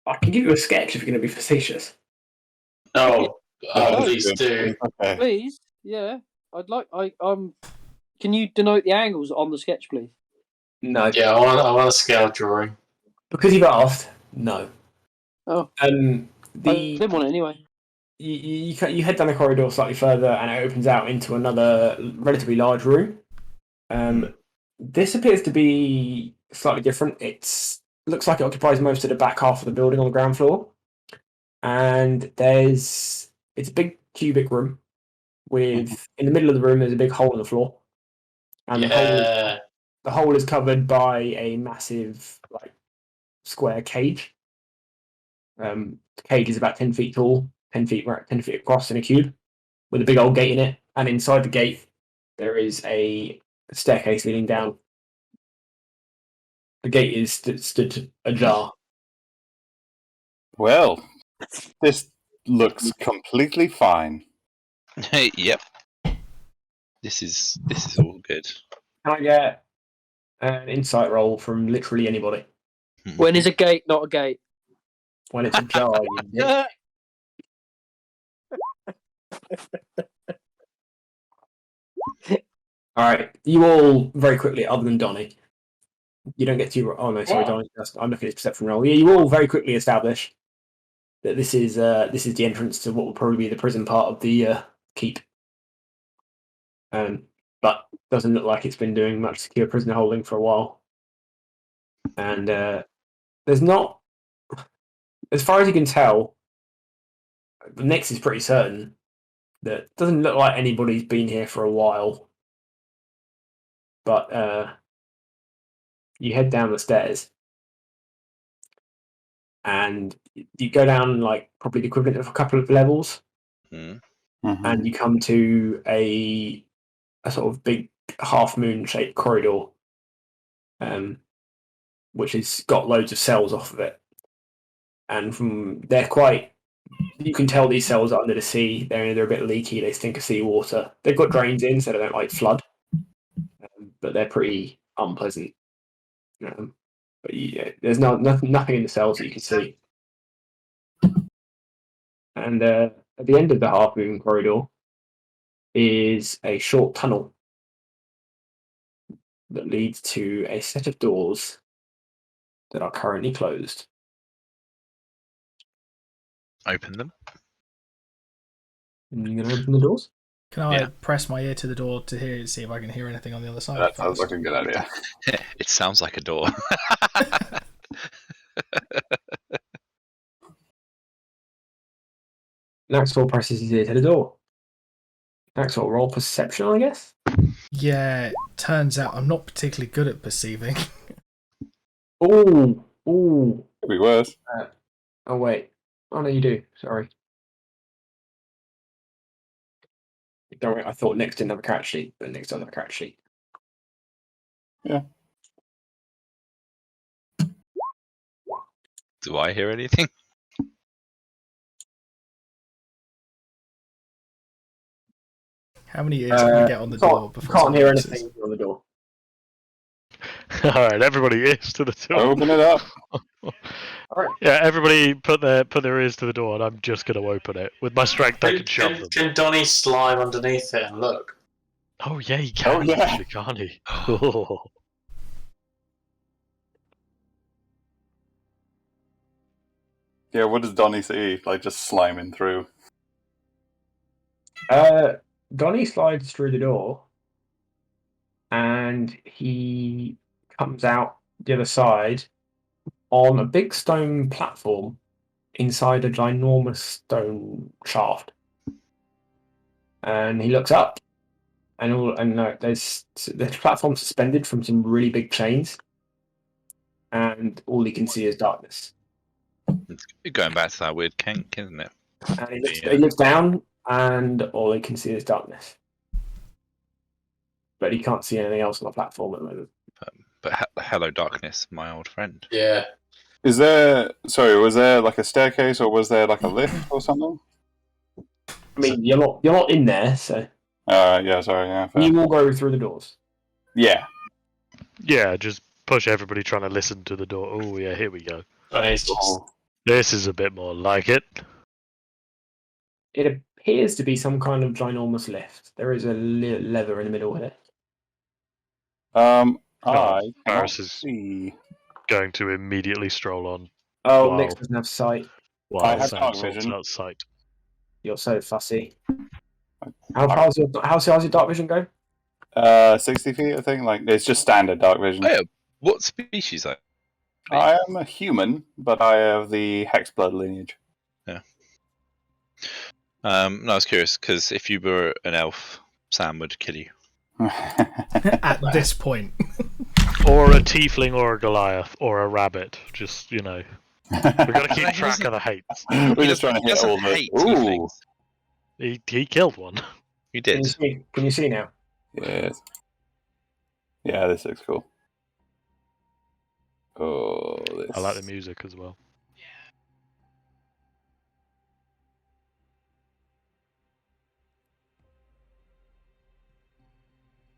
I can give you a sketch if you're going to be facetious. Oh, Oh, please do. Okay. Please, yeah. I'd like. Can you denote the angles on the sketch, please? No. Yeah, I want a scale drawing. Because you've asked, no. Oh. The I didn't want it anyway. you head down the corridor slightly further, and it opens out into another relatively large room. This appears to be slightly different. Looks like it occupies most of the back half of the building on the ground floor, and it's a big cubic room with in the middle of the room there's a big hole in the floor, and the hole is covered by a massive square cage. The cage is about 10 feet tall, 10 feet across in a cube, with a big old gate in it. And inside the gate, there is a staircase leading down. The gate is stood ajar. Well, this looks completely fine. Yep. This is all good. Can I get an insight roll from literally anybody? When is a gate not a gate? When it's ajar, you dick. All right, you all very quickly, other than Donnie, you don't get to. Oh no, sorry, Donnie. I'm looking at his perception roll. Yeah, you all very quickly establish that this is the entrance to what will probably be the prison part of the keep. But doesn't look like it's been doing much secure prisoner holding for a while. And there's not, as far as you can tell, Nix is pretty certain that it doesn't look like anybody's been here for a while. But you head down the stairs, and you go down probably the equivalent of a couple of levels, and you come to a sort of big half-moon shaped corridor, which has got loads of cells off of it. And from you can tell these cells are under the sea. They're a bit leaky. They stink of seawater. They've got drains in, so they don't flood. But they're pretty unpleasant. But there's nothing in the cells that you can see. And at the end of the half-moon corridor is a short tunnel that leads to a set of doors that are currently closed. Open them. And you're going to open the doors? Can I Yeah. press my ear to the door to see if I can hear anything on the other side? That sounds like a good idea. It sounds like a door. Maxwell presses his ear to the door. Maxwell, roll perception, I guess? Yeah, turns out I'm not particularly good at perceiving. Ooh. Could be worse. Oh, wait. Oh, no, you do. Sorry. Don't worry, I thought Nick didn't have a character sheet, but Nick does have a character sheet. Yeah. Do I hear anything? How many ears can I get on the door before Can't somebody hear notices? anything on the door. Alright, everybody is to the door. Open it up. Yeah, everybody put their ears to the door, and I'm just going to open it with my strength. I can shove them. Can Donnie slime underneath it and look? Oh yeah, he can. Oh, yeah. Actually, can't he? Oh. Yeah, what does Donnie see? Like, just sliming through. Donnie slides through the door, and he comes out the other side on a big stone platform inside a ginormous stone shaft. And he looks up, and there's the platform suspended from some really big chains, and all he can see is darkness. It's going back to that weird kink, isn't it? And he looks down, and all he can see is darkness. But he can't see anything else on the platform at the moment. But hello, darkness, my old friend. Yeah. Was there like a staircase or was there like a lift or something? I mean, you're not in there, so Yeah, sorry, yeah. Fair. you will go through the doors. Yeah. Yeah, just push everybody trying to listen to the door. Oh yeah, here we go. And he's just Oh. This is a bit more like it. It appears to be some kind of ginormous lift. There is a lever in the middle here. I Paris cannot is- see. Going to immediately stroll on Oh, Wow. Nick doesn't have sight. while have Sam dark sorts vision. out sight. You're so fussy. How's your dark vision go? 60 feet, I think. Like, it's just standard dark vision. Oh, yeah. What species are I am a human, but I have the Hexblood lineage. No, I was curious because if you were an elf, Sam would kill you. At this point. Or a tiefling or a Goliath or a rabbit. Just, We've got to keep He track doesn't- of the hates. We're just trying to He hit doesn't all the. hate Ooh, tieflings. He killed one. You Can did. you see now? yes. Yeah, this looks cool. Oh, this. I like the music as well.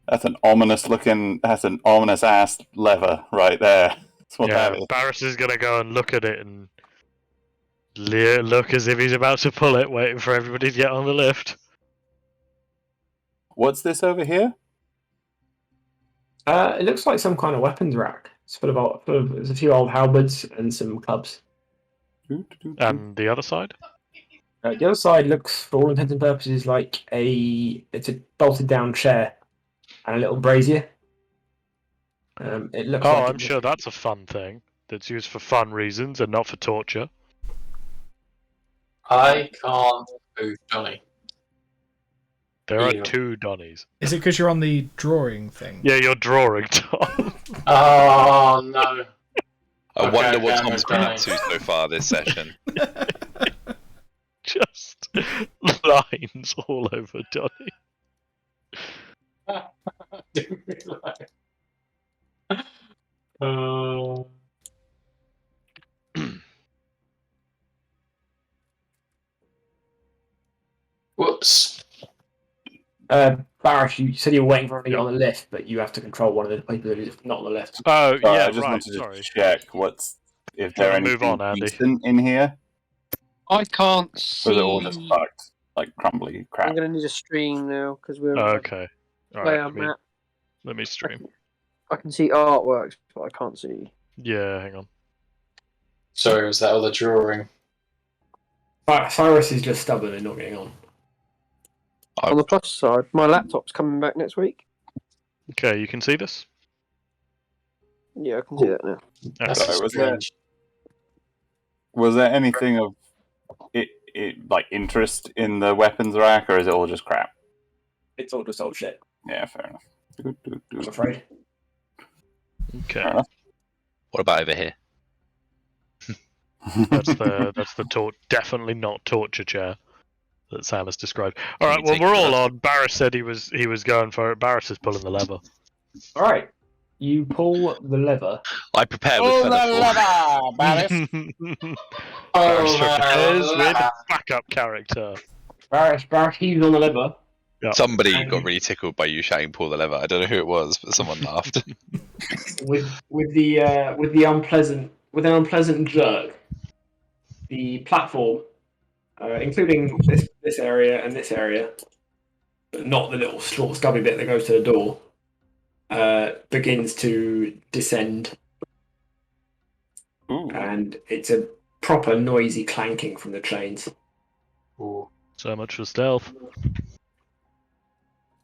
That's an ominous ass lever right there. That's what Yeah, that is. Barris is going to go and look at it and look as if he's about to pull it, waiting for everybody to get on the lift. What's this over here? It looks like some kind of weapons rack. It's there's a few old halberds and some clubs. And the other side? The other side looks, for all intents and purposes, like it's a bolted down chair and a little brazier. It looks. Oh, like I'm sure that's a fun thing that's used for fun reasons and not for torture. I can't move Donnie. There are Yeah. 2 Donnies. Is it because you're on the drawing thing? Yeah, you're drawing, Tom. Oh no. I Okay, wonder what okay, Tom's okay. been up to so far this session. Just lines all over Donny. Didn't realise. Whoops. Barris, you said you were waiting for everybody on the lift, but you have to control one of the people who's not on the lift. Oh, yeah, I just right, wanted to sorry. check if there wanna anything move on, Andy? decent in here, I can't or see. is it all just fucked, like crumbly crap? I'm going to need a stream now because we're Okay. play Alright, our let map. me stream. I can see artworks, but I can't see. Yeah, hang on. Sorry, was that all the drawing? Cyrus is just stubborn and not getting on. On the plus side, my laptop's coming back next week. Okay, you can see this? Yeah, I can see that now. That's Okay. Sorry, was strange. Was there anything of like interest in the weapons rack, or is it all just crap? It's all just old shit, Yeah, fair enough. I'm afraid. Okay. Fair enough. What about over here? That's the definitely not torture chair that Sam has described. Can Alright, we well take we're it all up? on. Barris said he was going for it. Barris is pulling the lever. All right, you pull the lever. I prepare with featherfall. Barris prepares with a backup character. Barris heaves on the lever. Somebody And- got really tickled by you shouting "pull the lever." I don't know who it was, but someone laughed. with an unpleasant jerk, the platform, including this area and this area, but not the little short stubby bit that goes to the door, begins to descend. Ooh. And it's a proper noisy clanking from the chains. Ooh. So much for stealth.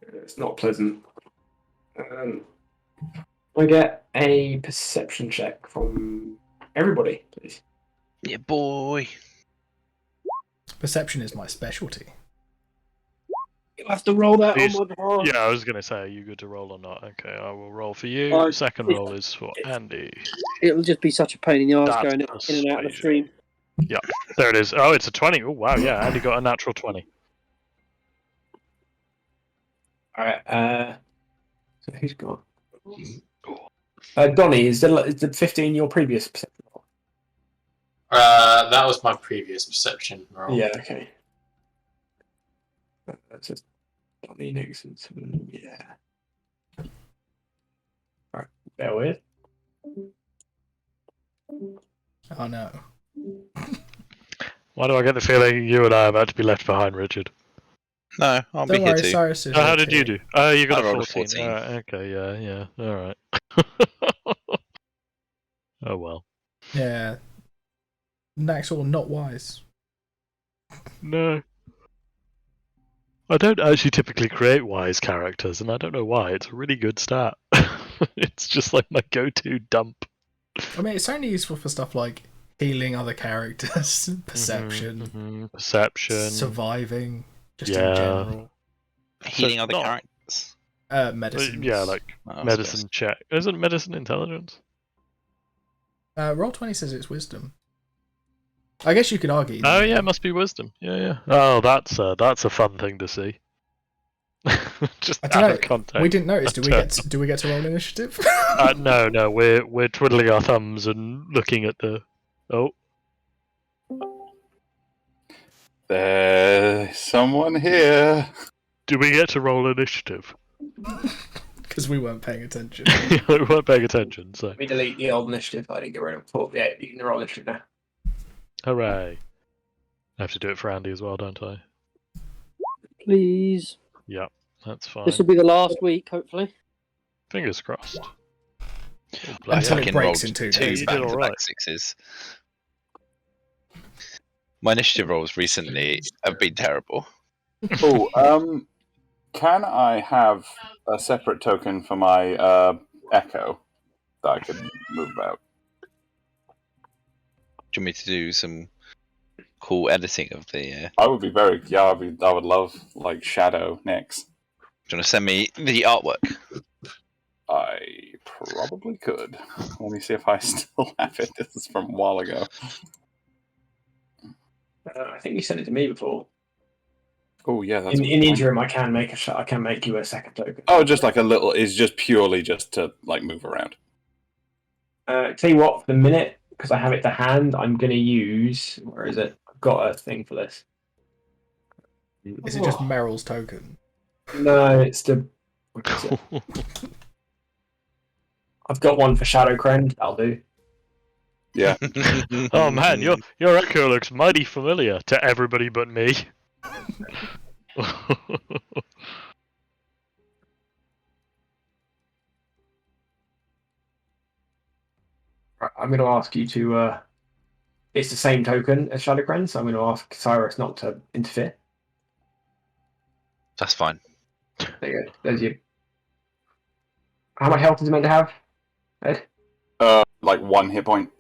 It's not pleasant. I get a perception check from everybody, please. Yeah, boy. Perception is my specialty. You'll have to roll that Please. on my behalf. Yeah, I was going to say, are you good to roll or not? Okay, I will roll for you. Second roll is for Andy. It'll just be such a pain in the arse That's going in and out of the stream. Yeah, there it is. Oh, it's a 20. Oh, wow, yeah, Andy got a natural 20. Alright, so who's gone? Donnie, is the 15 your previous perception roll? That was my previous perception roll. Yeah, okay. That's just Donnie Nixon. Yeah. Alright, bear with. Oh no. Why do I get the feeling you and I are about to be left behind, Richard? No, I'll be Don't here worry, too. Cyrus is How did okay. you do? Oh, you got I a rolled a 14. 14. Okay, yeah, alright. Oh well. Yeah. Naxor not wise. No. I don't actually typically create wise characters, and I don't know why. It's a really good stat. It's just like my go-to dump. I mean, it's only useful for stuff like healing other characters, perception, Perception. surviving, just Yeah. in general. Healing So other not- characters. Medicine. Yeah, like Oh, medicine check. Isn't medicine intelligence? Roll 20 says it's wisdom. I guess you could argue. Oh yeah, it must be wisdom. Yeah. Oh, that's a fun thing to see. Just I out don't of know. context. We didn't notice. Do we get to roll initiative? No. We're twiddling our thumbs and looking at the. Oh, There's someone here. do we get to roll initiative? Because we weren't paying attention. We weren't paying attention, so Let me delete the old initiative. I didn't get rid of it before. Yeah, you can roll initiative now. hooray! I have to do it for Andy as well, don't I? Please. Yep, that's fine. This will be the last week, hopefully. Fingers crossed. Oh, Until bloody it hell. Fucking breaks rolled in 2 two days. You did back-to-back alright. sixes. My initiative rolls recently have been terrible. Oh, can I have a separate token for my echo that I could move about? Do you want me to do some cool editing of the? I would be very I would love like shadow next. Do you want to send me the artwork? I probably could. Let me see if I still have it. This is from a while ago. I think you sent it to me before. Oh yeah, that's In the interim, I can make you a second token. oh, just like a little. It's just purely just to like move around. Tell you what, for the minute, because I have it to hand, I'm going to use. Where is it? I've got a thing for this. Is it just Meryl's token? No, it's the. What is it? I've got one for Shadow Krend. That'll do. Yeah. Oh man, your echo looks mighty familiar to everybody but me. Right, I'm going to ask you to. It's the same token as Shadow Krend, so I'm going to ask Cyrus not to interfere. That's fine. There you go. There's you. How much health is it meant to have, Ed? Like 1 hit point.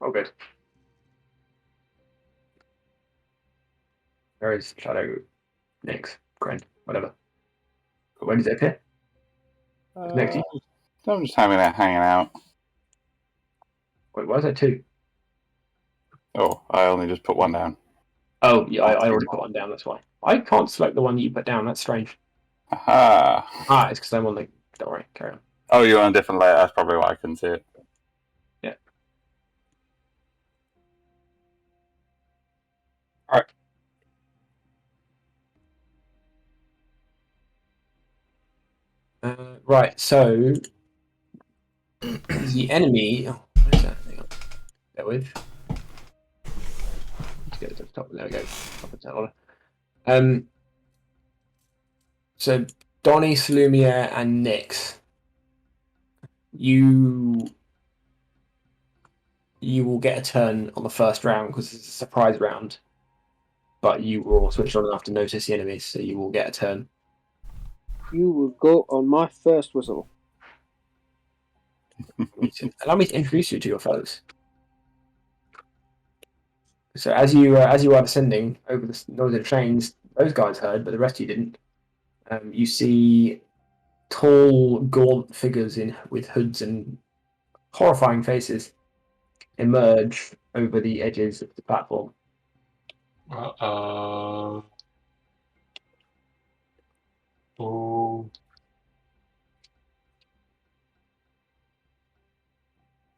Oh, good. There is Shadow, Nyx, Krend, whatever. When does it appear? Next to you. I'm just hanging out. Wait, why is that 2? Oh, I only just put 1 down. Oh, yeah, I already put one down, that's why. I can't select the one that you put down, that's strange. Aha. It's because I'm on the... Don't worry, carry on. Oh, you're on a different layer. That's probably why I couldn't see it. Yeah. Alright. Right, so... the enemy... Oh, what is that? Hang on. Bear with. Let's go to the top. There we go. Top of the order. So Donny, Slumiere, and Nix, you will get a turn on the first round because it's a surprise round. But you were all switched on enough to notice the enemies, so you will get a turn. You will go on my first whistle. Allow me to introduce you to your foes. So as you are descending over the northern trains, those guys heard, but the rest of you didn't. You see tall, gaunt figures with hoods and horrifying faces emerge over the edges of the platform. Oh.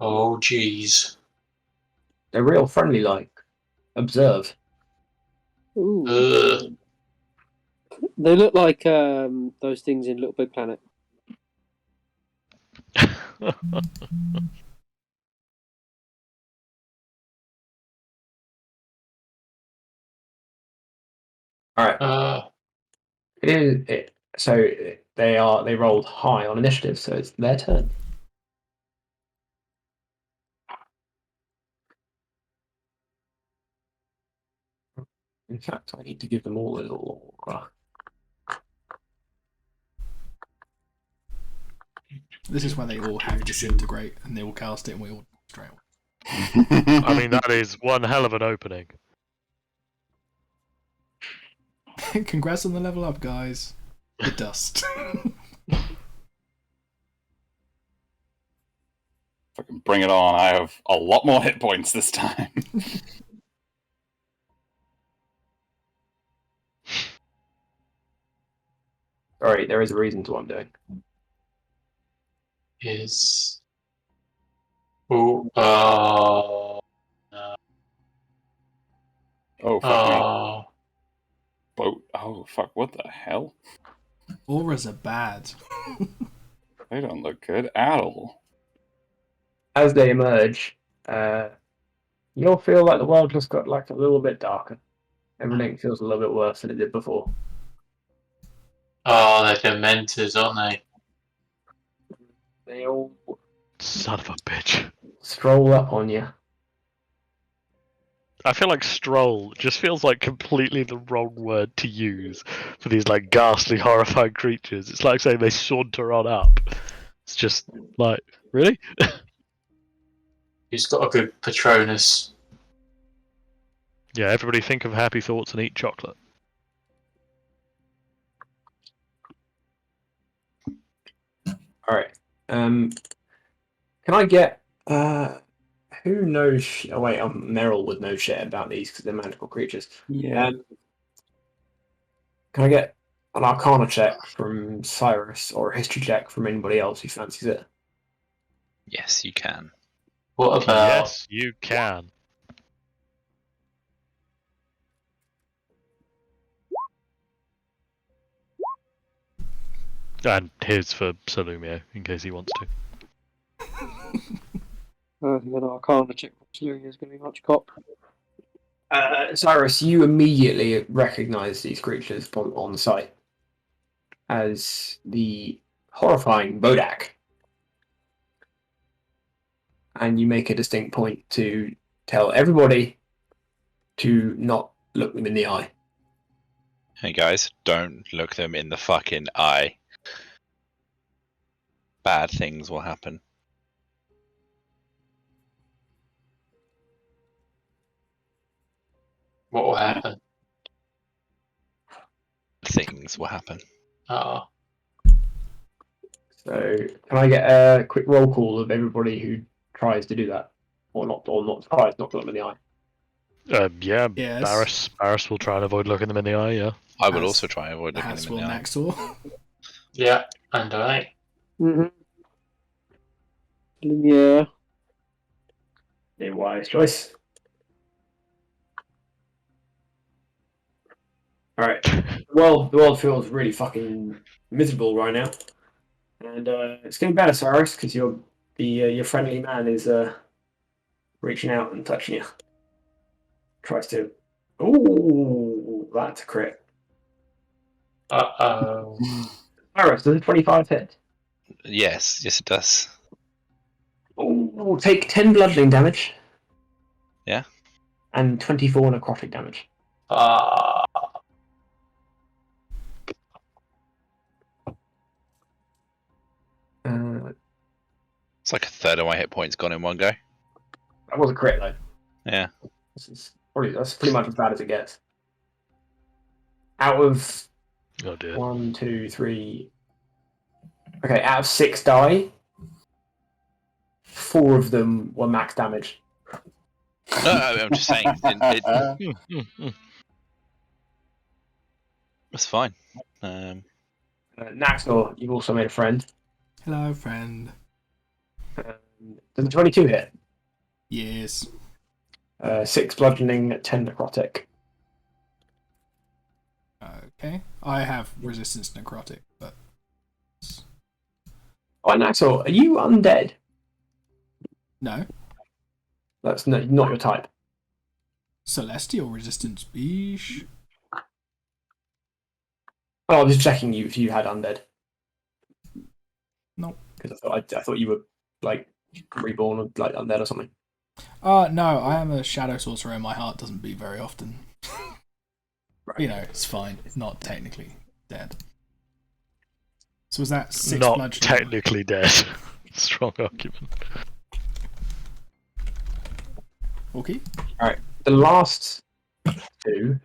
Oh, jeez. They're real friendly, like. Observe. Ooh. Ugh. They look like those things in Little Big Planet. All right. So they rolled high on initiative, so it's their turn. In fact, I need to give them all a little. This is where they all have disintegrate and they all cast it and we all straight away. I mean, that is one hell of an opening. Congrats on the level up, guys. The dust. Fucking bring it on. I have a lot more hit points this time. Sorry, there is a reason to what I'm doing. Is. Oh. No. Oh, fuck me. Oh. Boat. Oh, fuck. What the hell? Auras are bad. They don't look good at all. As they emerge, you'll feel like the world just got like a little bit darker. Everything feels a little bit worse than it did before. Oh, they're dementors, aren't they? They all Son of a bitch. stroll up on you. I feel like stroll just feels like completely the wrong word to use for these like ghastly, horrifying creatures. It's like saying they saunter on up. It's just like, really? He's got a good Patronus. Yeah, everybody think of happy thoughts and eat chocolate. All right. Can I get who knows? Oh wait, Meryl would know shit about these because they're magical creatures. Yeah. Can I get an Arcana check from Cyrus or a History check from anybody else who fancies it? Yes, you can. What about. Yes, you can. And here's for Salumio, in case he wants to. I think an Arcana check from Slurry is going to be much cop. Cyrus, you immediately recognize these creatures on the site as the horrifying Bodak. And you make a distinct point to tell everybody to not look them in the eye. Hey guys, don't look them in the fucking eye. Bad things will happen. What will happen? Things will happen. Oh. So, can I get a quick roll call of everybody who tries to do that, or not tries not to look them in the eye? Yeah, Yes. Barris will try and avoid looking them in the eye, yeah. I would As- also try and avoid looking As them in will the eye. next door. Yeah, and I. Mm-hmm. Yeah. A wise choice. All right. The world feels really fucking miserable right now, and it's getting better, Cyrus, because your friendly man is reaching out and touching you. Tries to Ooh, that's a crit. Uh-oh. Iris, does a 25 hit? Yes, it does. Ooh, take 10 bludgeoning damage. Yeah. And 24 necrotic damage. Ah. It's like a third of my hit points gone in one go. That was a crit, though. Yeah. That's pretty much as bad as it gets. Out of Oh dear. 1, 2, 3. Okay, out of 6 die, 4 of them were max damage. No, I'm just saying. It's fine. Naxor, you've also made a friend. Hello, friend. Does a 22 hit? Yes. 6 bludgeoning, 10 necrotic. Okay. I have resistance necrotic, but Oh, Naxor, are you undead? no. That's not your type. Celestial resistance, beesh. Oh, I was just checking you if you had undead. Nope. Because I thought you were like reborn or like undead or something. No, I am a shadow sorcerer and my heart doesn't beat very often. Right. You know, it's fine. It's not technically dead. So was that 6 Not bludgeoning? technically dead. Strong argument. Okay. Alright, the last 2.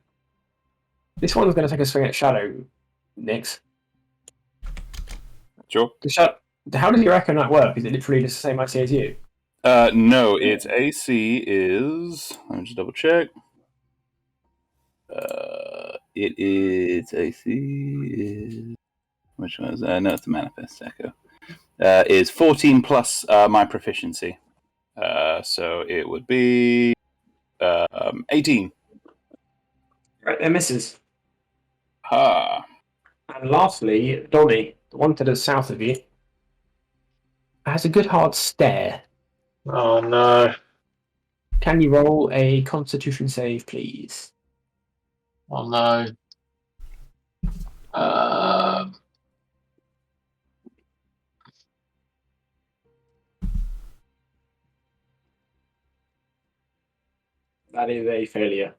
This one's going to take a swing at Shadow, Nix. Sure. How does your Echo Knight work? Is it literally just the same AC as you? No, its AC is. Let me just double check. It is AC is. Which one is that? No, it's the Manifest Echo. Is 14 plus my proficiency. So it would be 18. Right, it misses. Ha. And lastly, Donny, the one to the south of you, has a good hard stare. Oh no. Can you roll a Constitution save, please? Oh no. That is a failure.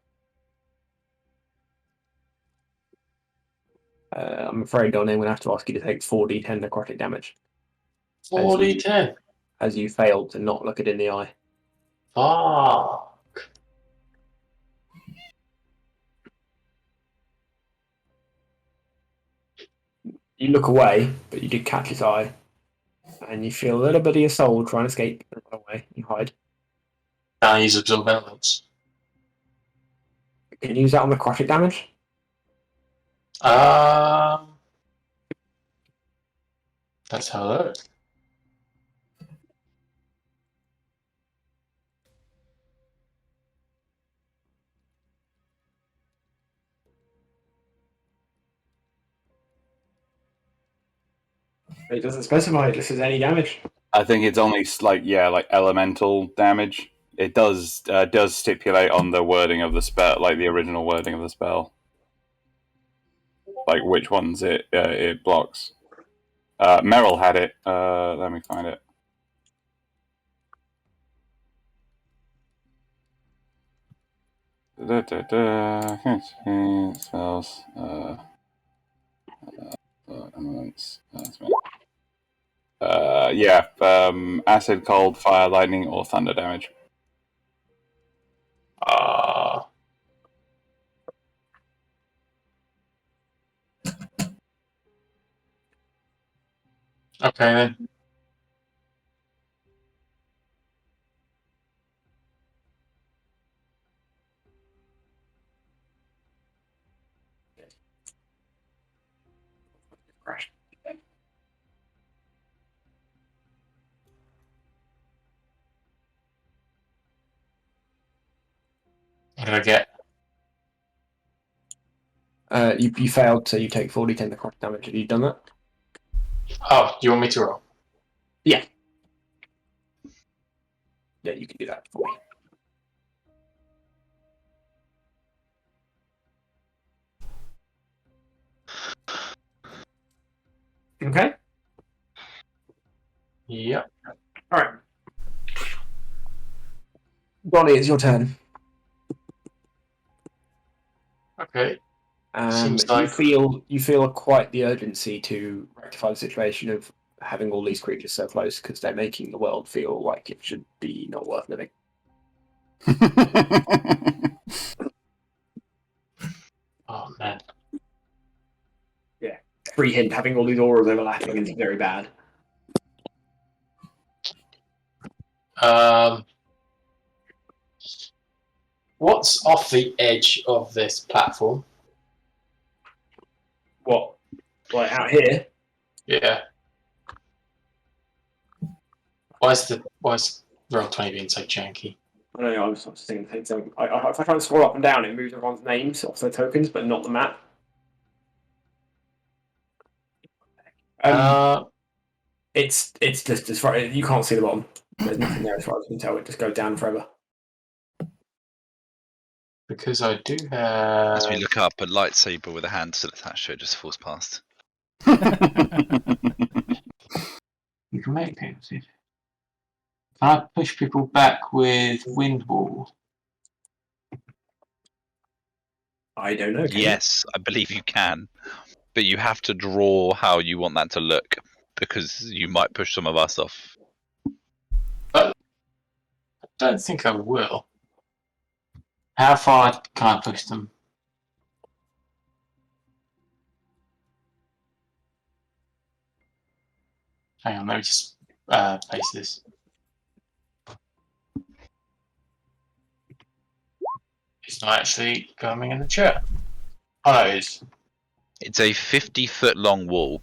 I'm afraid, Donny, I'm going to have to ask you to take 4d10 necrotic damage. 4d10. As you failed to not look it in the eye. Ah. You look away, but you did catch his eye. And you feel a little bit of your soul trying to escape and run away and hide. Now use absorb elements. Can you use that on necrotic damage? Let's have a look. It doesn't specify it, this is any damage. I think it's only like elemental damage. It does stipulate on the wording of the spell, like the original wording of the spell, like which ones it blocks. Merrill had it. Let me find it. Spells. Elements. Yeah. Acid, cold, fire, lightning, or thunder damage. Okay then. Crash. What did I get? You failed, so you take 4d10 necrotic damage. Have you done that? Oh, you want me to roll? Yeah. Yeah, you can do that for me. Yep. All right. Bonnie, it's your turn. Okay. Seems like you feel quite the urgency to rectify the situation of having all these creatures so close because they're making the world feel like it should be not worth living. oh man. Free hint: having all these auras overlapping is very bad. What's off the edge of this platform? What? Like out here? Yeah. Why is Roll 20 being so janky? I don't know. I was thinking the same thing. If I try and scroll up and down, it moves everyone's names off their tokens, but not the map. It's just as far you can't see the bottom. There's nothing there as far as I can tell. It just goes down forever. Because I do have. As we look up, a lightsaber with a hand still attached to it just falls past. You can make things. Can I push people back with wind wall? I don't know. Yes, I believe you can. But you have to draw how you want that to look, because you might push some of us off. I don't think I will. How far can I push them? Hang on, let me just paste this. It's not actually coming in the chat. Oh no, it is. It's a 50-foot long wall.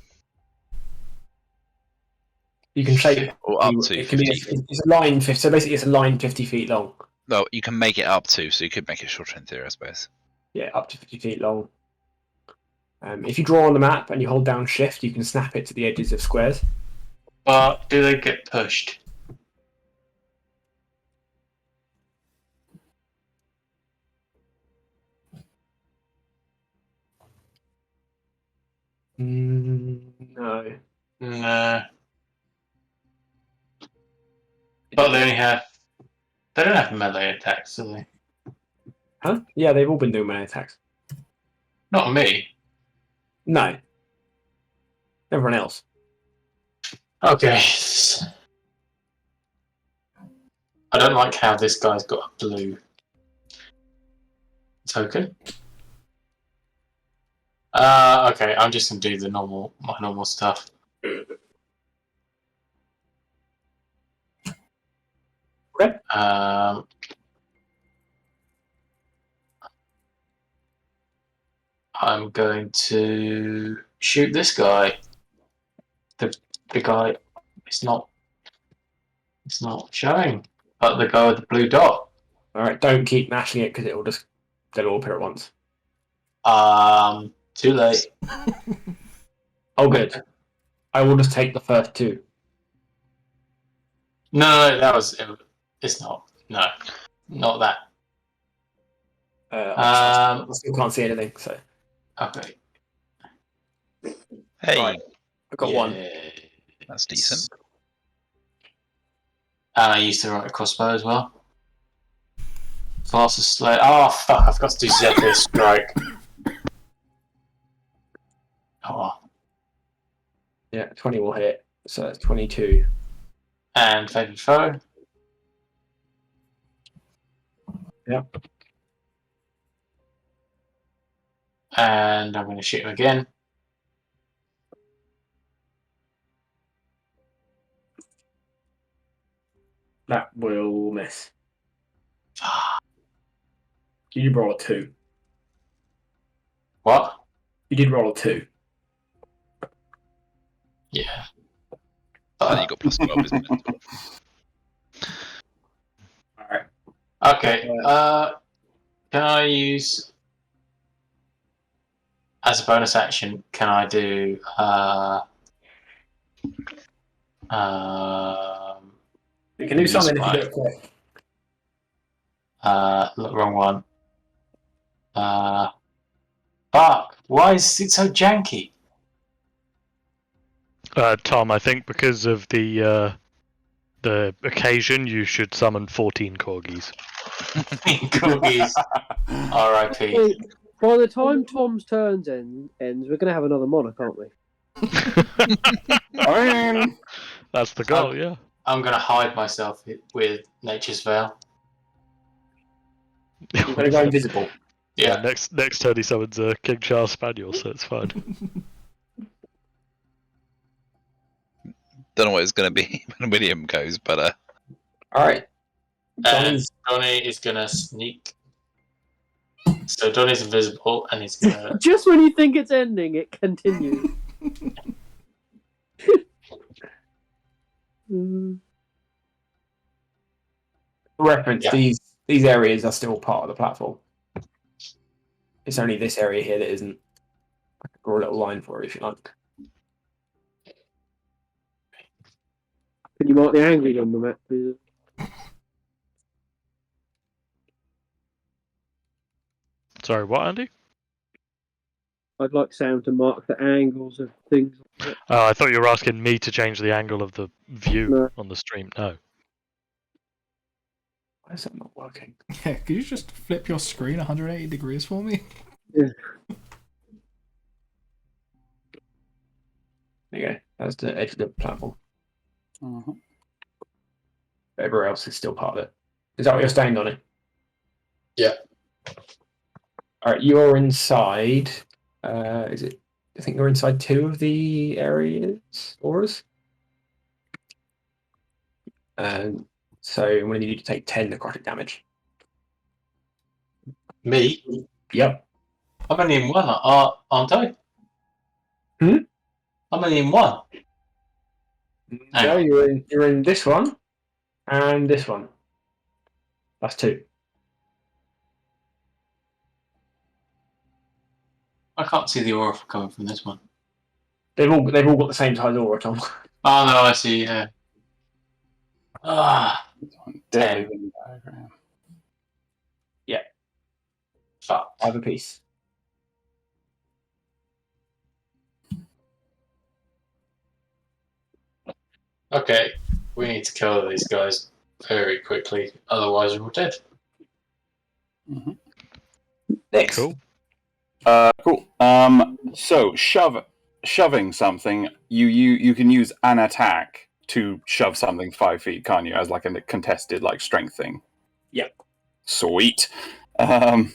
You can shape Or up to it can be 50. it's a line 50. So basically, it's a line 50 feet long. No, you can make it up to, so you could make it shorter in theory, I suppose. Yeah, up to 50 feet long. If you draw on the map and you hold down Shift, you can snap it to the edges of squares. But do they get pushed? No. No. But they only have. They don't have melee attacks, do they? Huh? Yeah, they've all been doing melee attacks. Not me. No. Everyone else. Okay. I don't like how this guy's got a blue token. Okay, I'm just gonna do the my normal stuff. Okay. I'm going to shoot this guy. The guy, it's not showing. But the guy with the blue dot. All right, don't keep mashing it because they'll all appear at once. Too late. Oh, good. I will just take the first two. No, that was. It's not. No, not that. I still can't see anything, so. Okay. Hey, Right. I've got one. that's decent. And I used to write a crossbow as well. Fastest slay. Oh fuck! I forgot to do Zephyr Strike. Oh well. Yeah, 20 will hit, so it's 22. And Favored Foe. Yep. And I'm going to shoot him again. That will miss. You did roll a 2. What? You did roll a 2. Yeah. And you got plus 12, isn't it? Alright. Okay. Can I use as a bonus action? Can I do? You can do something if you do it quick. Look, wrong one. Fuck! Why is it so janky? Tom, I think because of the the occasion, you should summon 14 corgis. Cookies. R.I.P. Wait, by the time Tom's turns ends, we're going to have another monarch, aren't we? I mean, That's the goal, yeah. I'm gonna hide myself with Nature's Veil. You're going to go invisible. Yeah, Yeah. next turn he summons a King Charles Spaniel, so it's fine. Don't know what it's going to be when William goes, but All right. And Donny is gonna sneak. So Donny's invisible, and he's gonna. Just when you think it's ending, it continues. Reference, Yeah. these areas are still part of the platform. It's only this area here that isn't. I could draw a little line for it if you like. Can you mark the angry on the map, please? Sorry, what, Andy? I'd like Sam to mark the angles of things. Oh, I thought you were asking me to change the angle of the view No. on the stream. No. Why is that not working? Yeah, could you just flip your screen 180 degrees for me? There you go. That's the edge of the platform. Everywhere else is still part of it. Is that what you're staying on it? Yeah. All right, you're inside. Is it? I think you're inside 2 of the areas, auras. So I'm going to need you to take 10 necrotic damage. Me? Yep. I'm only in one, aren't I? Hmm? I'm only in one. Hang No, on. you're in this one and this one. That's 2. I can't see the aura coming from this one. They've all got the same size aura, Tom. Oh no, I see. Yeah. Ah, deadly Venn diagram. fuck. 5 apiece. Okay, we need to kill these guys very quickly, otherwise we're dead. Next. Cool. Cool. So shoving something, you can use an attack to shove something 5 feet, can't you? As like a contested like strength thing. Yep. Sweet. 3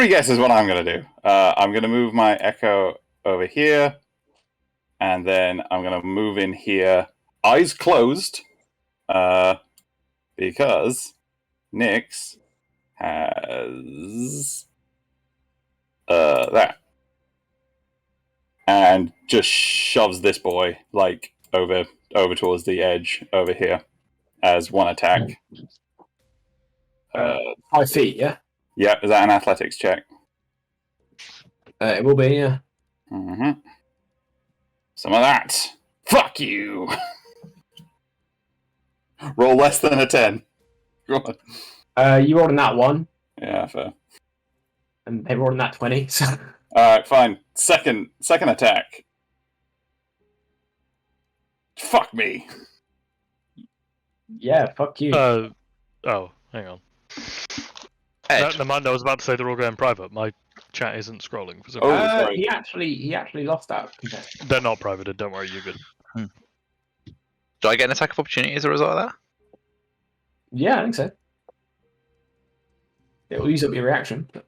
guesses what I'm gonna do. I'm gonna move my echo over here, and then I'm gonna move in here, eyes closed, because Nyx has that, and just shoves this boy like over towards the edge over here as one attack. 5 feet, yeah? Yeah, is that an athletics check? It will be, yeah. Mm-hmm. Some of that. Fuck you. Roll less than a 10. Go on. You rolled in that one, Yeah, fair. and they rolled in that 20, so... Alright, fine. Second attack. Fuck me. Yeah, fuck you. Oh, hang on. Ed, Never mind, I was about to say they're all going private. My chat isn't scrolling for some Oh, reason. sorry. He actually lost that contest. They're not privated, don't worry, you're good. do I get an attack of opportunity as a result of that? Yeah, I think so. It will use up your reaction. But...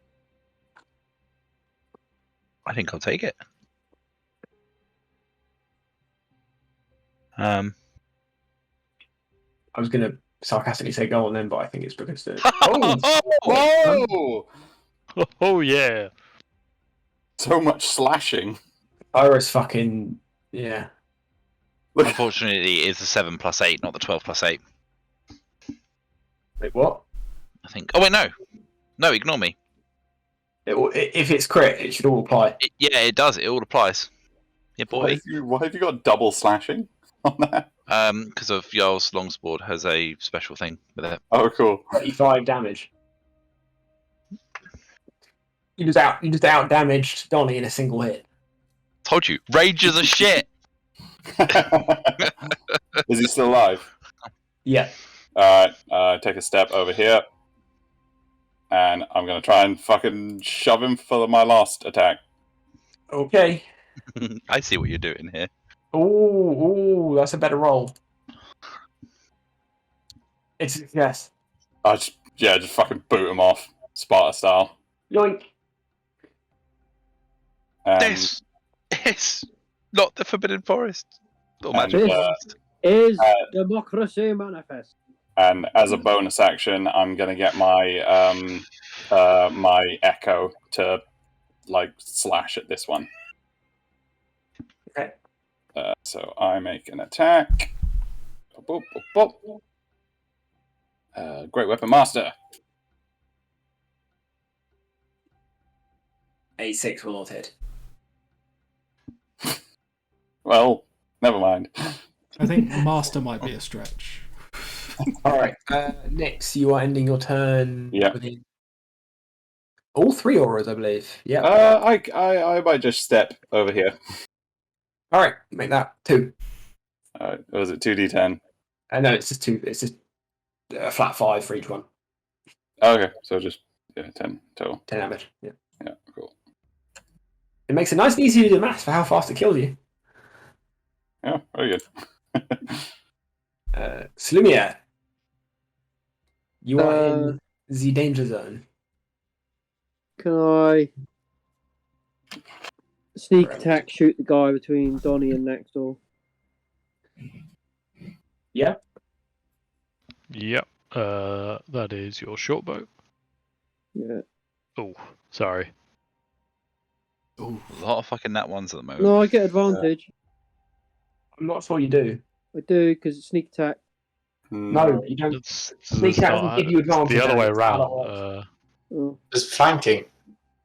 I think I'll take it. Um, I was going to sarcastically say go on then, but I think it's because the... Whoa! Oh, yeah. So much slashing. Iris fucking... Yeah. unfortunately, it is the 7+8, not the 12+8. Wait, what? I think. Oh wait, no, ignore me. If it's crit, it should all apply. Yeah, it does. It all applies. Yeah, boy. Why have you got double slashing on that? Because of Jarl's Longsword has a special thing with it. Oh, cool. 35 damage. You just out damaged Donnie in a single hit. Told you, rages are shit. Is he still alive? Yeah. Alright, take a step over here. And I'm gonna try and fucking shove him for my last attack. Okay. I see what you're doing here. Ooh, that's a better roll. It's a success. Just fucking boot him off, Sparta style. Yoink. This is not the Forbidden Forest. Or And, Magic uh, Forest. Is democracy manifest? And as a bonus action, I'm gonna get my my echo to like slash at this one. Okay. So I make an attack. Boop, boop, boop. Great Weapon Master. 8-6 will not hit. Well, never mind. I think Master might be a stretch. Alright, next you are ending your turn Yeah. within all 3 auras, I believe. Yeah. I might just step over here. Alright, make that 2. Was it 2d10? No, it's just 2. It's just a flat 5 for each one. Okay, so just 10 total. 10 damage. Yeah. Yeah, cool. It makes it nice and easy to do maths for how fast it kills you. Yeah, very good. Slumia, you are Uh, in the danger zone. Can I sneak Correct. attack shoot the guy between Donnie and next door? Yeah. Yep. That is your short bow. Yeah. Oh, sorry. A lot of fucking nat ones at the moment. No, I get advantage. I'm not sure you do. I do because it's sneak attack. No, you don't. It's Sneak attack doesn't give you it's advantage. the other way It's around. out Oh. There's flanking.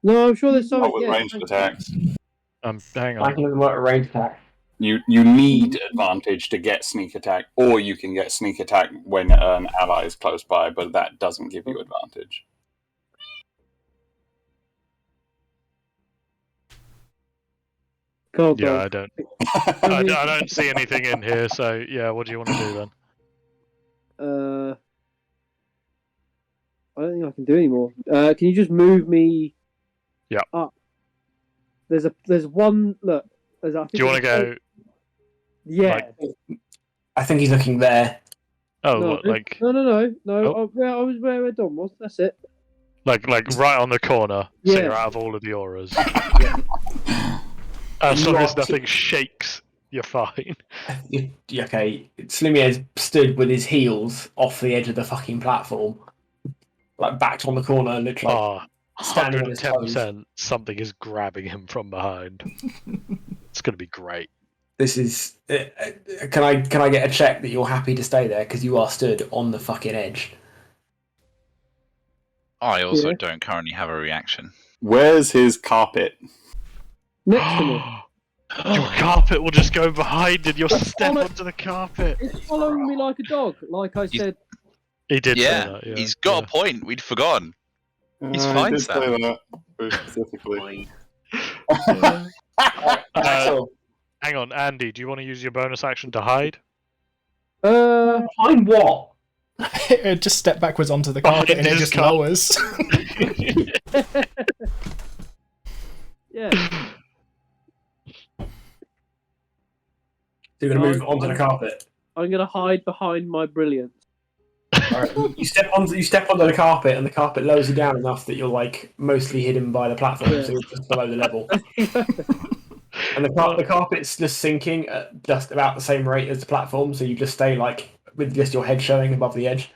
No, I'm sure there's Not something. with Yeah, ranged attacks. Hang on. Flanking doesn't work at range attack. You need advantage to get sneak attack, or you can get sneak attack when an ally is close by, but that doesn't give you advantage. God, Yeah, I don't. I don't see anything in here. So yeah, what do you want to do then? I don't think I can do anymore. Can you just move me? Yeah. Up. There's one. Look. I think Do you want to there's go? Yeah. like- I think he's looking there. Oh, no, what, like no. Oh. I was where Don was. That's it. like right on the corner, so Yeah. you're out of all of the auras. Yeah. As You long are as nothing shakes, you're fine. Okay, Slumier's stood with his heels off the edge of the fucking platform, like backed on the corner, literally Ah, standing on his toes. 110%. Something is grabbing him from behind. It's gonna be great. This is. Can I get a check that you're happy to stay there because you are stood on the fucking edge? I also Yeah. don't currently have a reaction. Where's his carpet? Next to me. Your carpet will just go behind and you'll step on it. onto the carpet. It's following me like a dog. Like I said. He did say Yeah, that, yeah. he's got a point. We'd forgotten. He's I fine, did Sam. say that very specifically. Axel, Hang on, Andy, do you want to use your bonus action to hide? behind what? Just step backwards onto the carpet and it his just car- lowers. Yeah. So you're gonna move onto the carpet. I'm gonna hide behind my brilliance. Alright, you step onto the carpet, and the carpet lowers you down enough that you're like mostly hidden by the platform, Yeah. so you're just below the level. And the carpet's just sinking at just about the same rate as the platform, so you just stay like with just your head showing above the edge.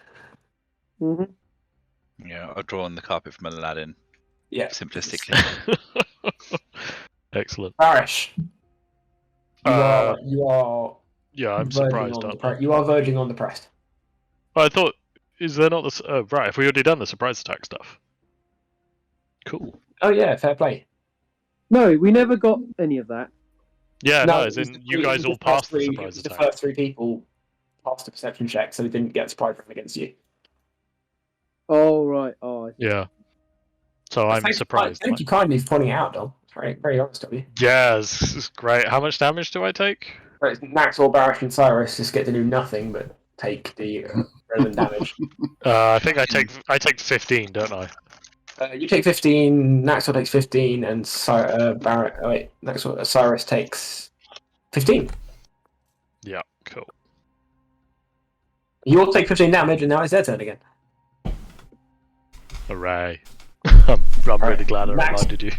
hmm Yeah, I've drawn the carpet from Aladdin. Yeah. Simplistically. Excellent. Parish. You are Yeah, I'm verging surprised. on Aren't the I? you are verging on the pressed. I thought, is there not this? Oh, right. Have we already done the surprise attack stuff? Cool. Oh yeah, fair play. No, we never got any of that. Yeah, no, as it was in the- you it guys was all the passed first the three- surprise it was the attack. first 3 people passed the perception check, so they didn't get surprise roll against you. Oh right. Oh. Yeah. So I'm surprised. Thank you kindly for pointing it out, Dom. It's very, very honest of you. Yeah, this is great. How much damage do I take? Right, Naxor, Barish, and Cyrus just get to do nothing but take the relevant damage. I think I take 15, don't I? You take 15, Naxor takes 15, and Cyrus takes 15. Yeah, cool. You all take 15 damage, and now it's their turn again. Hooray. I'm really glad I Max. reminded you.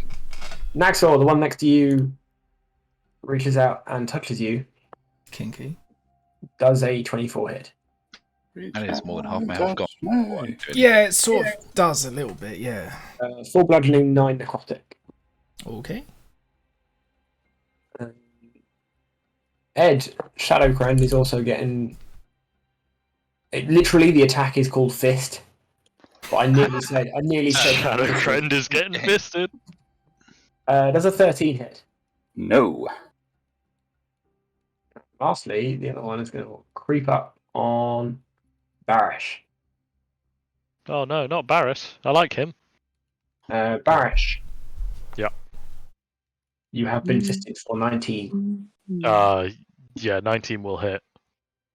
Naxor, the one next to you, reaches out and touches you. Kinky. Does a 24 hit. And it's more than half my health gone. Yeah, it sort of does a little bit, yeah. 4 bludgeoning, 9 necrotic. Okay. Ed, Shadowcrend is also getting... literally, the attack is called Fist. But I nearly said... Shadowcrend is getting fisted. Does a 13 hit. No. Lastly, the other one is going to creep up on Barish. Oh no, not Barris. I like him. Barish. Yeah. You have been fisted for 19. Yeah, 19 will hit.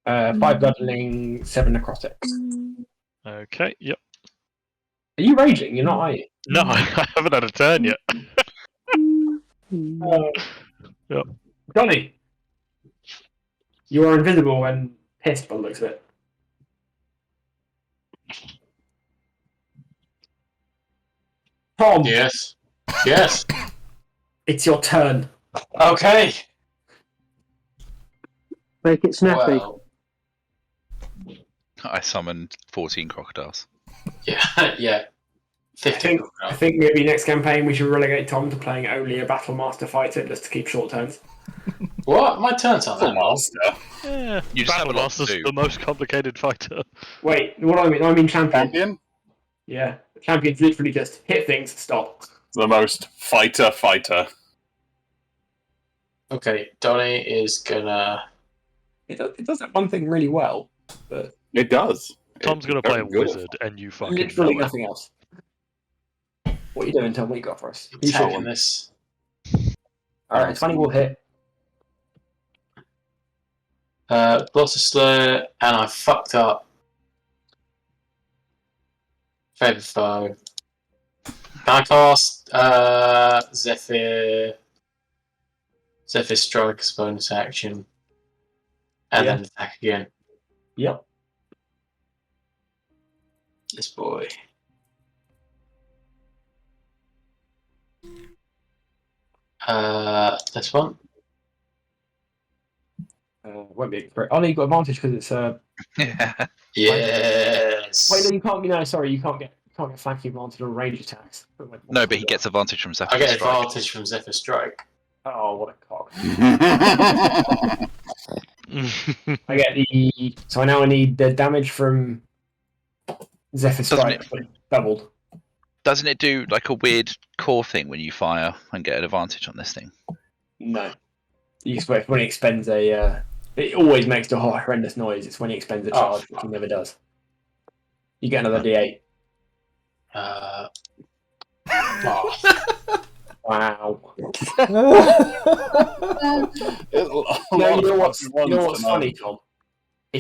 5 bludgeoning, 7 necrotics. Okay, yep. Are you raging? You're not, are you? No, I haven't had a turn yet. Yep. Johnny, you are invisible and pissed by the looks of it. Tom, Yes. Yes. it's your turn. Okay. Make it snappy. Well, I summoned 14 crocodiles. yeah. Yeah. 15. I think maybe next campaign we should relegate Tom to playing only a Battle Master fighter just to keep short turns. What? My turn's on that. Master. Yeah, You just have a lot to Battlemaster's do. the most complicated fighter. Wait, what do I mean? I mean champion. Champion? Yeah, champion's literally just hit things, stop. The most fighter. Okay, Donnie is gonna. It does that one thing really well, but It does. Tom's gonna It's play a very good. wizard, and you fucking literally know it. nothing else. What are you doing, Tom? What you got for us? You Attacking short. this. Alright, 20 will hit. Blotter Slayer, and I fucked up. Favourite foe. Can I cast Zephyr Strike as bonus action? And Yeah. then attack again. Yep. This boy. This one. Won't be great. Oh no, you got advantage because it's Yes. Wait, no, you can't. No, sorry, you can't get flanking advantage on range attacks. No, but he gets advantage from I Zephyr get Strike. advantage from Zephyr Strike. Oh, what a cock! I get the. So I now need the damage from Zephyr Doesn't Strike doubled. Doesn't it do like a weird core thing when you fire and get an advantage on this thing? No, you expect when he expends a. It always makes a horrendous noise. It's when he expends a charge, which he never does. You get another D8. Oh. Wow. No, No, you know what's funny, Tom?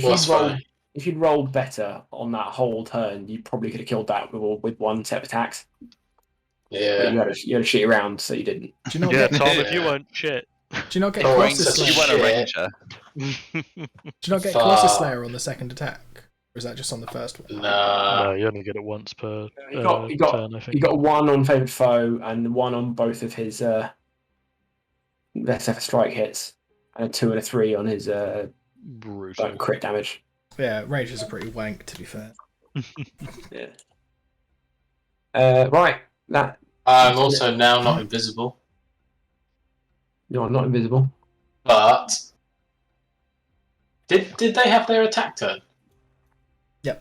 What's funny? If you'd rolled better on that whole turn, you probably could have killed that with one set of attacks. But Yeah. you had a shit around, so you didn't. Do you not Yeah, get? Tom, if you weren't shit. Do you not get Oh, Colossus such a You Slayer? weren't a Shit. ranger. Do you not get Fuck. Colossus Slayer on the second attack, or is that just on the first one? Nah. No, you only get it once per You got turn, I think. you got 1 on favoured foe and 1 on both of his Zephyr Strike hits, and a 2 and a 3 on his Brutal. crit damage. Yeah, Rangers are pretty wank, to be fair. Yeah. Right. That I'm also now not invisible, you're not invisible. but did they have their attack turn?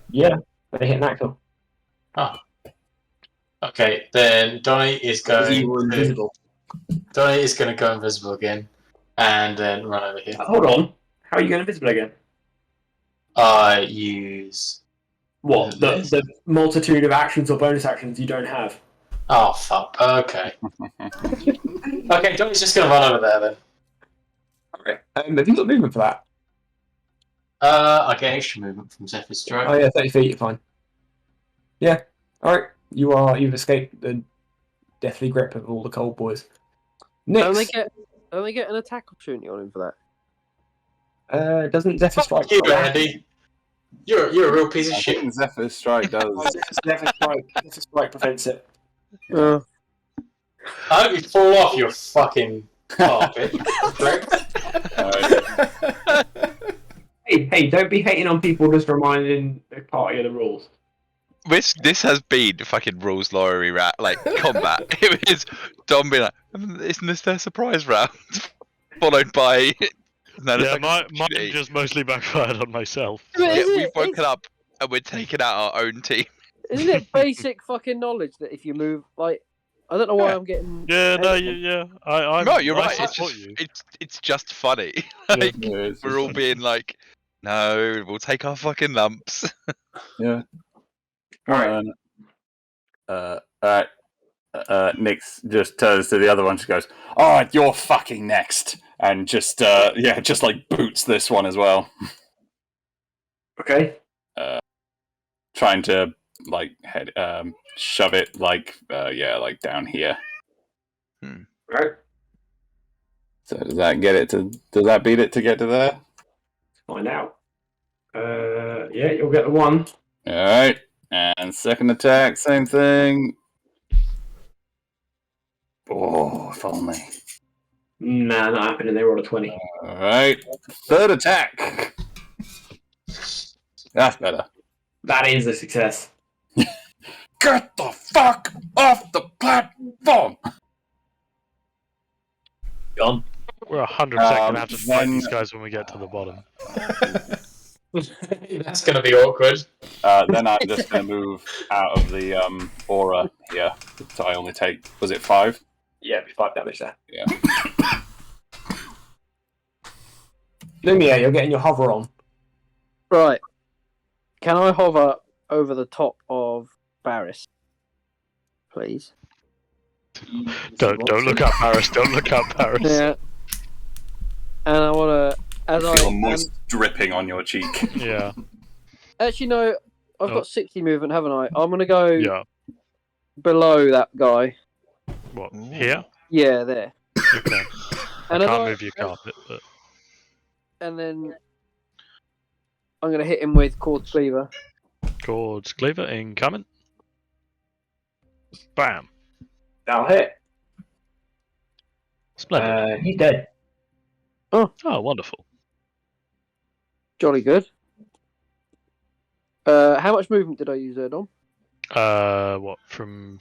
Yeah, they hit Naxor. Okay, then Donnie is You were going to invisible. go invisible again, and then run over here. Hold on. How are you going invisible again? I use. What? The multitude of actions or bonus actions you don't have. Oh fuck. Okay. Okay, Donnie's just gonna run over there then. Right. Have you got movement for that? I get extra movement from Zephyr's Strike. Oh yeah, 30 feet. You're fine. Yeah. All right. You've escaped the deathly grip of all the cold boys. Don't Next, they get an attack opportunity on him for that? doesn't Zephyr Strike? Fuck you, Andy. You're a real piece of I shit. think Zephyr's Strike does. Zephyr Strike prevents it. Yeah. I hope you fall off your fucking carpet. Hey, don't be hating on people just reminding the party of the rules. This has been fucking rules lawyery like combat. It was Dom being like, isn't this their surprise round? Followed by Mine just mostly backfired on myself. Yeah, we've woken up and we're taking out our own team. Isn't it basic fucking knowledge that if you move, like, I don't know why I'm getting. Yeah, no, No, you're I right. It's support just you. it's just funny. Like we're all being like, no, we'll take our fucking lumps. Yeah. All right. Nix just turns to the other one. She goes, "All right, you're fucking next," and just like boots this one as well. Okay. Trying to like shove it like down here. All right. So does that get it to? Does that beat it to get to there? Find out. Yeah, you'll get the one. All right. And second attack, same thing. Oh, if only. Nah, not happening. They rolled a 20. All right. Third attack. That's better. That is a success. Get the fuck off the platform! Gone. We're 100% gonna have to fight then- these guys when we get to the bottom. That's going to be awkward. Then I'm just going to move out of the aura here. So I only take, was it 5? Yeah, it'd be 5 damage there. Yeah. Lumiere, you're getting your hover on. Right. Can I hover over the top of Barris, please? Don't look up Paris. Don't look up Paris. Yeah. And I want to, as Feel I moist dripping on your cheek. Yeah. actually no, I've got 60 movement, haven't I? I'm gonna go Yeah. below that guy. What? Here? Yeah, there. Okay. I And as can't move your carpet, but And then I'm gonna hit him with Cord Cleaver. Chords Cleaver incoming. Bam. That'll hit. Splendid. He's dead. Oh, wonderful. Jolly good. How much movement did I use there, Dom? What from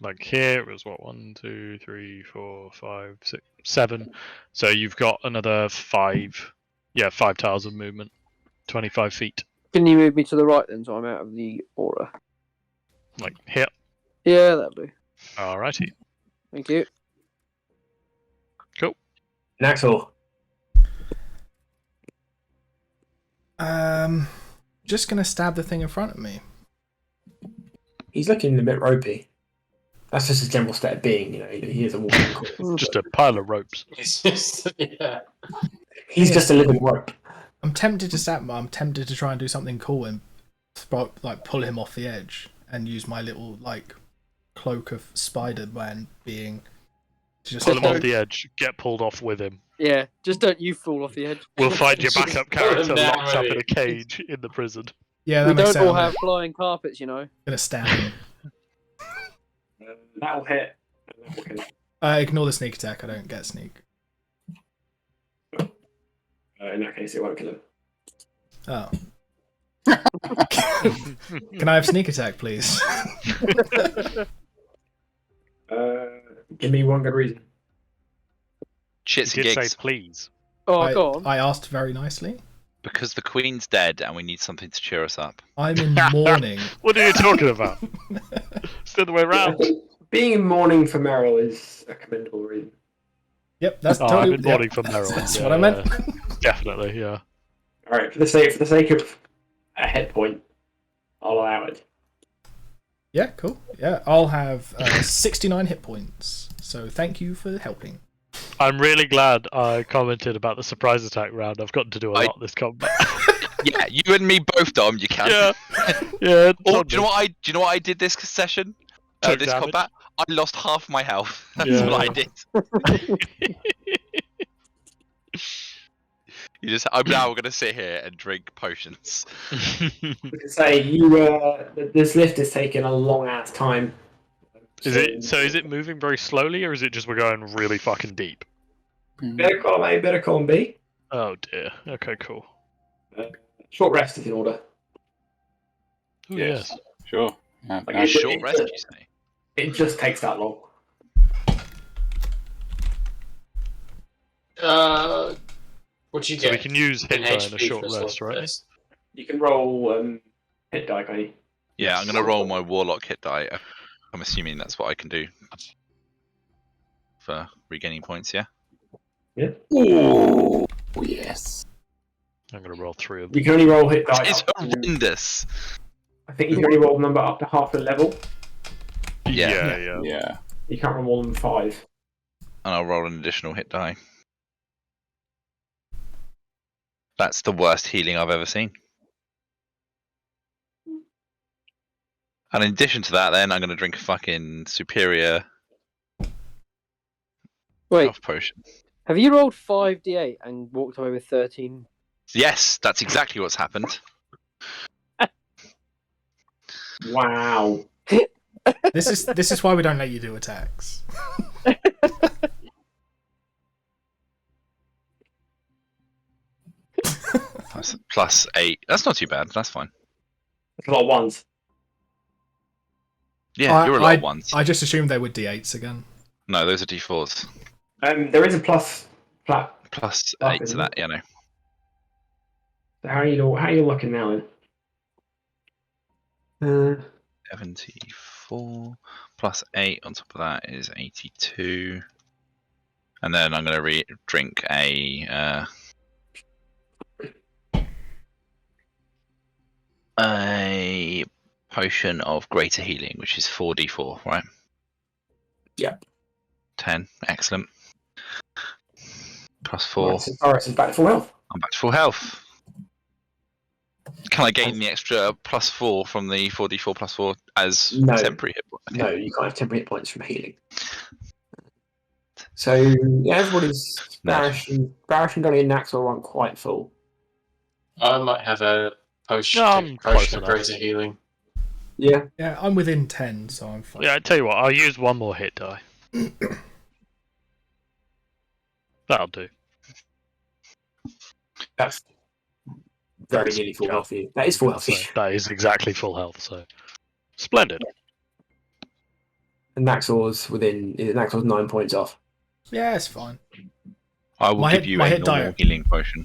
like here? It was what 1, 2, 3, 4, 5, 6, 7. So you've got another 5. Yeah, 5 tiles of movement. 25 feet. Can you move me to the right then, so I'm out of the aura? Like here. Yeah, that'll do. Alrighty. Thank you. Naxor. Just gonna stab the thing in front of me. He's looking a bit ropey. That's just his general state of being, you know. He is a walking corpse. Just a pile of ropes. It's just, yeah. He's just a living rope. I'm tempted to stab him. I'm tempted to try and do something cool and like pull him off the edge and use my little like cloak of Spider-Man being to just Pull him off the edge. Get pulled off with him. Yeah, just don't you fall off the edge. We'll find your Just backup pull him character down, locked up in a maybe. cage in the prison. Yeah, We that makes don't all sense. have flying carpets, you know. Gonna stab him. That'll hit. And then we'll kill him. Ignore the sneak attack. I don't get sneak. In that case, it won't kill him. Oh. Can I have sneak attack, please? Give me one good reason. Shits You and did say gigs. please. Oh, go on. I asked very nicely. Because the Queen's dead and we need something to cheer us up. I'm in mourning. What are you talking about? It's the other way I around. think being in mourning for Meryl is a commendable reason. Yep, that's Oh, totally. I've been mourning for Meryl. That's Yeah, what I meant. Definitely, yeah. All right, for the sake of a hit point, I'll allow it. Yeah, cool. Yeah, I'll have 69 hit points. So thank you for helping. I'm really glad I commented about the surprise attack round. I've gotten to do a lot this combat. Yeah, you and me both, Dom. You can. Yeah, yeah. Oh, do you know what I did this session? Took This damage. combat. I lost half my health. That's Yeah. what I did. I'm now gonna sit here and drink potions. Say this lift is taking a long ass time. Is it moving very slowly, or is it just we're going really fucking deep? Better column A, better column B. Oh dear. Okay, cool. Short rest is in order. Ooh, yes. Sure. Yeah, Like, yeah. Short rest, you say? It just takes that long. What do you So get? we can use hit An die and a HP short for a rest, short right? rest. You can roll hit die, can you? Yeah, I'm gonna roll my warlock hit die. I'm assuming that's what I can do for regaining points. Yeah. Oh, yes. I'm gonna roll 3 of them. You can only roll hit die. It's up to- horrendous. I think you can only roll the number up to half the level. Yeah. Yeah. You can't roll more than 5. And I'll roll an additional hit die. That's the worst healing I've ever seen. And in addition to that, then I'm gonna drink a fucking superior Wait, health potion. have you rolled 5d8 and walked away with 13? Yes, that's exactly what's happened. Wow. This is why we don't let you do attacks. Plus 8. That's not too bad. That's fine. That's a lot of ones. Yeah, you're a lot of ones. I just assumed they were d8s again. No, those are d4s. There is a plus flat. Plus Oh, 8 to isn't that. it? Yeah, no. So how are you looking now then? 74 plus 8 on top of that is 82. And then I'm going to drink a potion of greater healing, which is 4d4, right? Yeah. 10. Excellent. Plus 4. Alright, so back to full health. I'm back to full health. Can I gain the extra plus 4 from the 4d4 plus 4 as No. temporary hit point? No, you can't have temporary hit points from healing. So yeah, everybody's Barish and Donnie and Naxor aren't quite full. I might have a potion, I'm close potion of enough. greater healing. Yeah. Yeah, I'm within 10, so I'm fine. Yeah, I tell you what, I'll use one more hit die. That'll do. That's very nearly full health for you. That is full health for So you. that is exactly full health. So splendid. And Naxor's 9 points off. Yeah, it's fine. I will give you my a hit normal die. healing potion.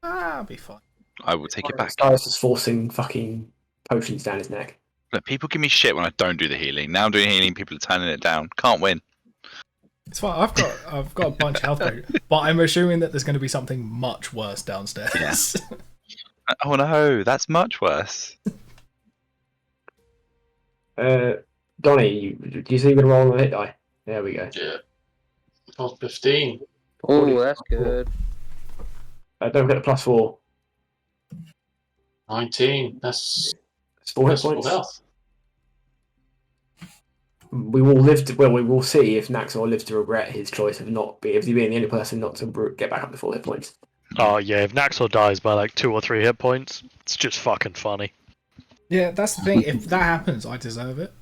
I'll be fine. I will take it back. Cyrus is forcing fucking potions down his neck. Look, people give me shit when I don't do the healing. Now I'm doing healing, people are turning it down. Can't win. It's fine. I've got a bunch of health potions, but I'm assuming that there's going to be something much worse downstairs. Oh no, that's much worse. Donnie, do you see you're gonna roll on a hit die? There we go. Yeah. Plus 15. Oh, that's good. Don't forget the plus 4. 19. That's Full hit full points. health. We will see if Naxor lives to regret his choice of not being the only person not to get back up to full hit points. Oh yeah, if Naxor dies by like 2 or 3 hit points, it's just fucking funny. Yeah, that's the thing. If that happens, I deserve it.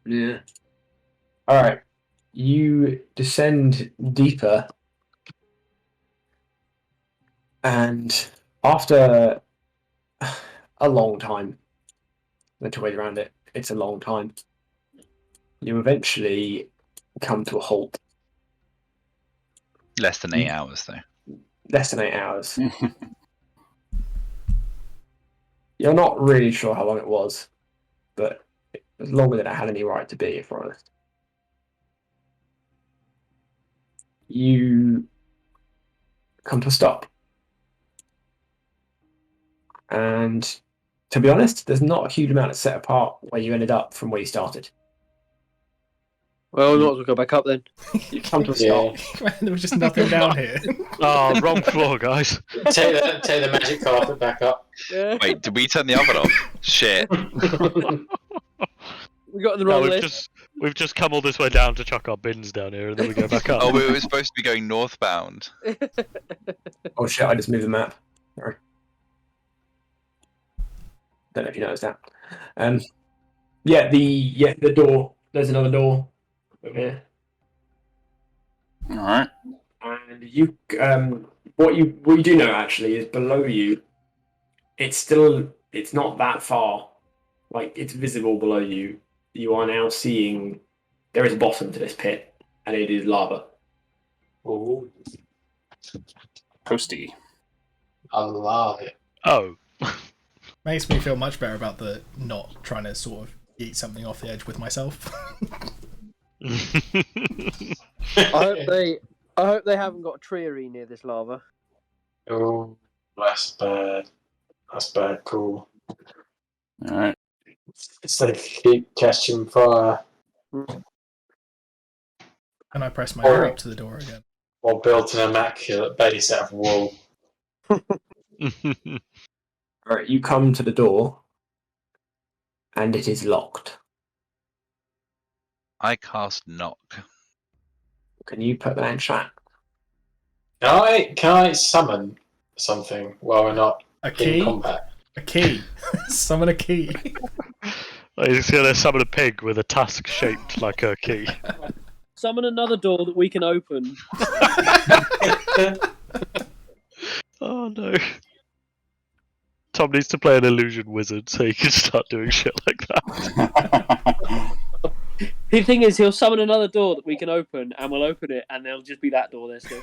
Yeah. Alright. You descend deeper, and after a long time, there's two ways around it, it's a long time, you eventually come to a halt. Less than 8 hours though. Less than 8 hours. You're not really sure how long it was, but it was longer than it had any right to be, if we're honest. You come to a stop. And to be honest, there's not a huge amount set apart where you ended up from where you started. Well, we might as well go back up then. You come to a Yeah. stop. Man, there was just nothing down here. Oh, wrong floor, guys. Take the magic carpet back up. Yeah. Wait, did we turn the oven off? Shit. We got on the No, wrong list. we've just come all this way down to chuck our bins down here, and then we go back up. Oh, we were supposed to be going northbound. Oh shit! I just moved the map. Sorry. Don't know if you noticed that. The door. There's another door over here, All right. and you what you do know actually is below you. It's not that far. Like it's visible below you. You are now seeing there is a bottom to this pit, and it is lava. Ooh, Toasty. I love it. Oh. Makes me feel much better about the not trying to sort of eat something off the edge with myself. I hope they haven't got a tree near this lava. Oh, that's bad. That's bad. Cool. All right. It's like keep catching fire And I press my ear up to the door again. or built an immaculate base out of wool. Alright, you come to the door, and it is locked. I cast knock. Can you put that in chat? Can I summon something while we're not A in key? combat? A key. Summon a key. He's gonna summon a pig with a tusk shaped like a key. Summon another door that we can open. Oh no. Tom needs to play an illusion wizard so he can start doing shit like that. The thing is, he'll summon another door that we can open, and we'll open it, and there'll just be that door there still.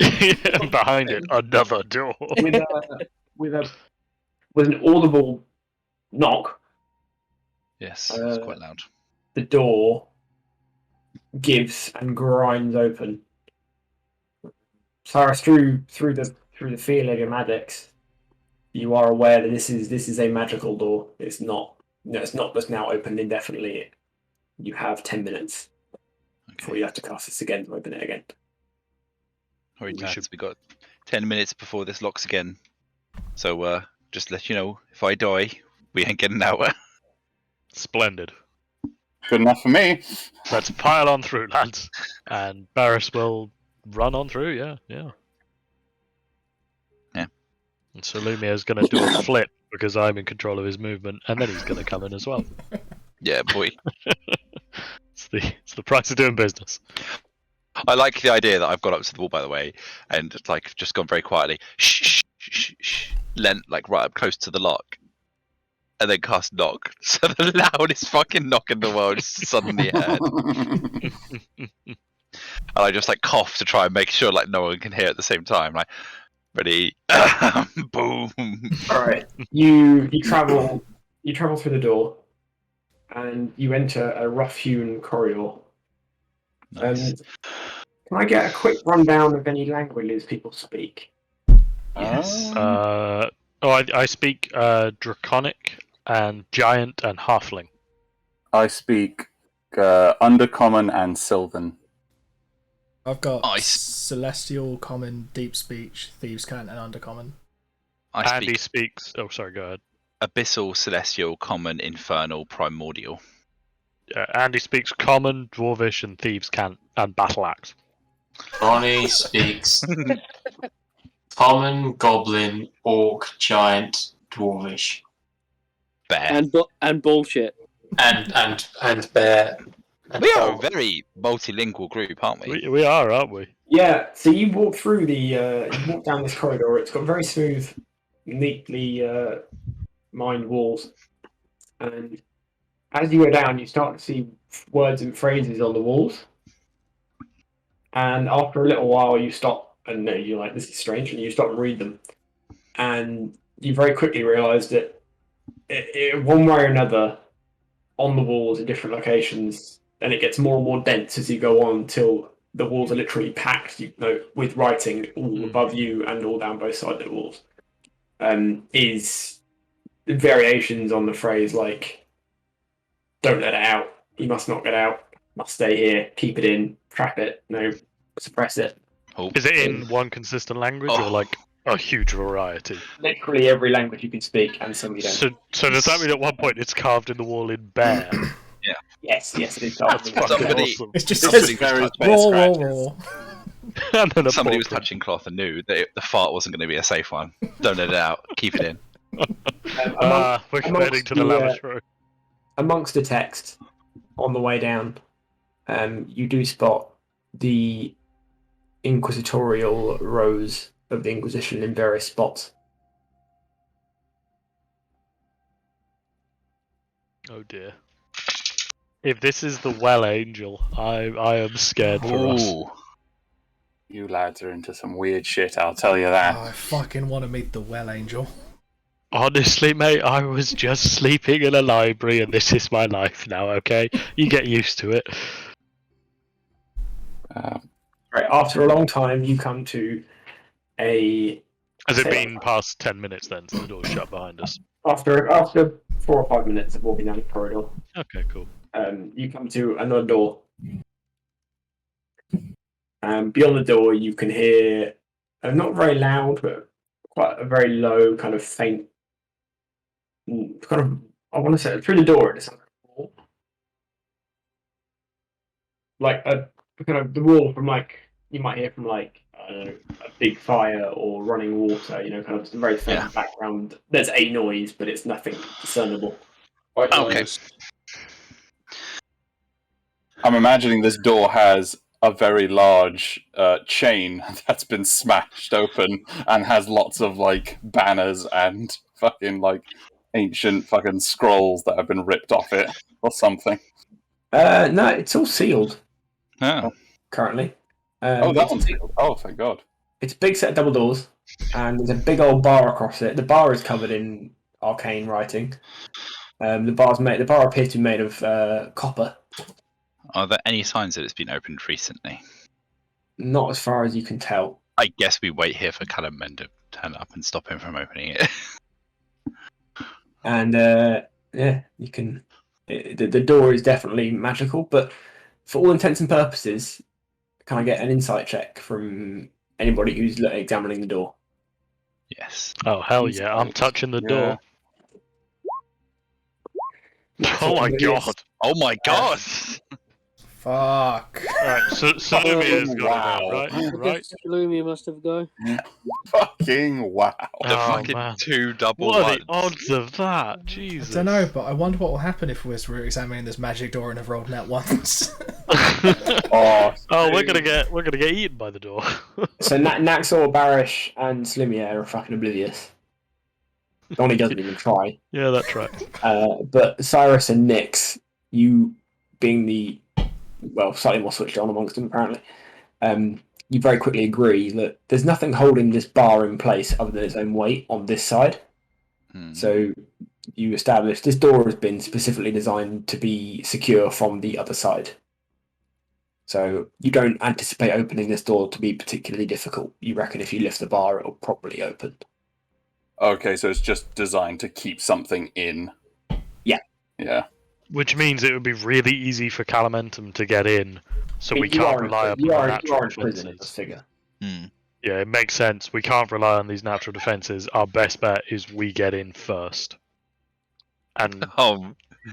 And behind it, another door. With an audible knock, Yes, it's quite loud. the door gives and grinds open. Cyrus, through the feel of your magics, you are aware that this is a magical door. It's not just now opened indefinitely. You have 10 minutes before you have to cast this again to open it again. Alright, lads, we got 10 minutes before this locks again. So, just let you know, if I die, we ain't getting out. Splendid. Good enough for me. Let's pile on through, lads. And Barris will run on through, yeah. Yeah. And Sir Lumier's going to do a flip because I'm in control of his movement, and then he's going to come in as well. Yeah, boy. It's the price of doing business. I like the idea that I've got up to the wall, by the way, and like just gone very quietly, shh, shh, shh, shh, leant like right up close to the lock, and then cast knock. So the loudest fucking knock in the world is suddenly heard, and I just like cough to try and make sure like no one can hear at the same time. Like, ready, boom. All right, you travel through the door, and you enter a rough-hewn corridor. Nice. Can I get a quick rundown of any languages people speak? Yes. I speak Draconic and Giant and Halfling. I speak Undercommon and Sylvan. I've got Nice. Celestial, Common, Deep Speech, Thieves' Cant, and Undercommon. I Andy speak speaks. Oh, sorry. Go ahead. Abyssal, Celestial, Common, Infernal, Primordial. Andy speaks Common, Dwarvish, and Thieves' Cant and Battle Axe. Ronnie speaks common, goblin, orc, giant, dwarvish, Bear. And bullshit. and bear. And We are a troll. very multilingual group, aren't we? We are, aren't we? Yeah. So you walk through you walk down this corridor. It's got very smooth, neatly mined walls, and as you go down, you start to see words and phrases on the walls. And after a little while, you stop and you're like, "This is strange," and you stop and read them, and you very quickly realise that one way or another, on the walls in different locations, and it gets more and more dense as you go on until the walls are literally packed, with writing all above you and all down both sides of the walls. Is variations on the phrase like, "Don't let it out. You must not get out." Must stay here. Keep it in. Trap it. No, suppress it. Oh, Is it in one consistent language or like a huge variety? Literally every language you can speak, and some you don't. So does that mean at one point it's carved in the wall in bear? Yes, it is. That's fucking Somebody- awesome. It just Somebody says was very touching, raw, raw, scratches. raw. And then a somebody was portrait. touching cloth and knew that the fart wasn't going to be a safe one. Don't let it out. Keep it in. We're heading to the lavish room. Amongst the text on the way down, you do spot the inquisitorial rows of the Inquisition in various spots. Oh dear. If this is the Well Angel, I am scared for us. Ooh. You lads are into some weird shit, I'll tell you that. Oh, I fucking want to meet the Well Angel. Honestly, mate, I was just sleeping in a library and this is my life now, okay? You get used to it. Right, after a long time, you come to a. Has it been past 10 minutes then, so the door's shut behind us? After 4 or 5 minutes of walking down the corridor, Okay, cool. you come to another door. Beyond the door, you can hear, not very loud, but quite a very low, kind of faint, kind of, I want to say, through the door, it's like a kind of the wall from like, you might hear from like, I don't know, a big fire or running water, kind of very faint background. There's a noise, but it's nothing discernible. Okay. I'm imagining this door has a very large chain that's been smashed open and has lots of like banners and fucking like ancient fucking scrolls that have been ripped off it or something. No, it's all sealed Oh. currently. That one's sealed. Oh, thank God. It's a big set of double doors, and there's a big old bar across it. The bar is covered in arcane writing. The bar appears to be made of copper. Are there any signs that it's been opened recently? Not as far as you can tell. I guess we wait here for Callum Men to turn up and stop him from opening it. And you can. The door is definitely magical, but for all intents and purposes, can I get an insight check from anybody who's examining the door? Yes. Oh, hell yeah, I'm touching the door. Oh my god! Oh my god! Fuck. Alright, so Solomia's got wow. it now, right? Lumia must have go. Fucking wow. The Oh, fucking man. two double What are ones. the odds of that? I Jesus. don't know, but I wonder what will happen if we're examining this magic door and have rolled net once. Oh, we're gonna get eaten by the door. So Naxor, Barish, and Slumia are fucking oblivious. Donnie doesn't even try. Yeah, that tracks. But Cyrus and Nyx, you being the slightly more switched on amongst them apparently, you very quickly agree that there's nothing holding this bar in place other than its own weight on this side. So you establish this door has been specifically designed to be secure from the other side. So you don't anticipate opening this door to be particularly difficult. You reckon if you lift the bar, it'll properly open. Okay, so it's just designed to keep something in. Yeah. Yeah. Which means it would be really easy for Calamentum to get in, so we You can't are- rely you upon are, natural you are in prison in this defenses. figure. Yeah, it makes sense. We can't rely on these natural defenses. Our best bet is we get in first, and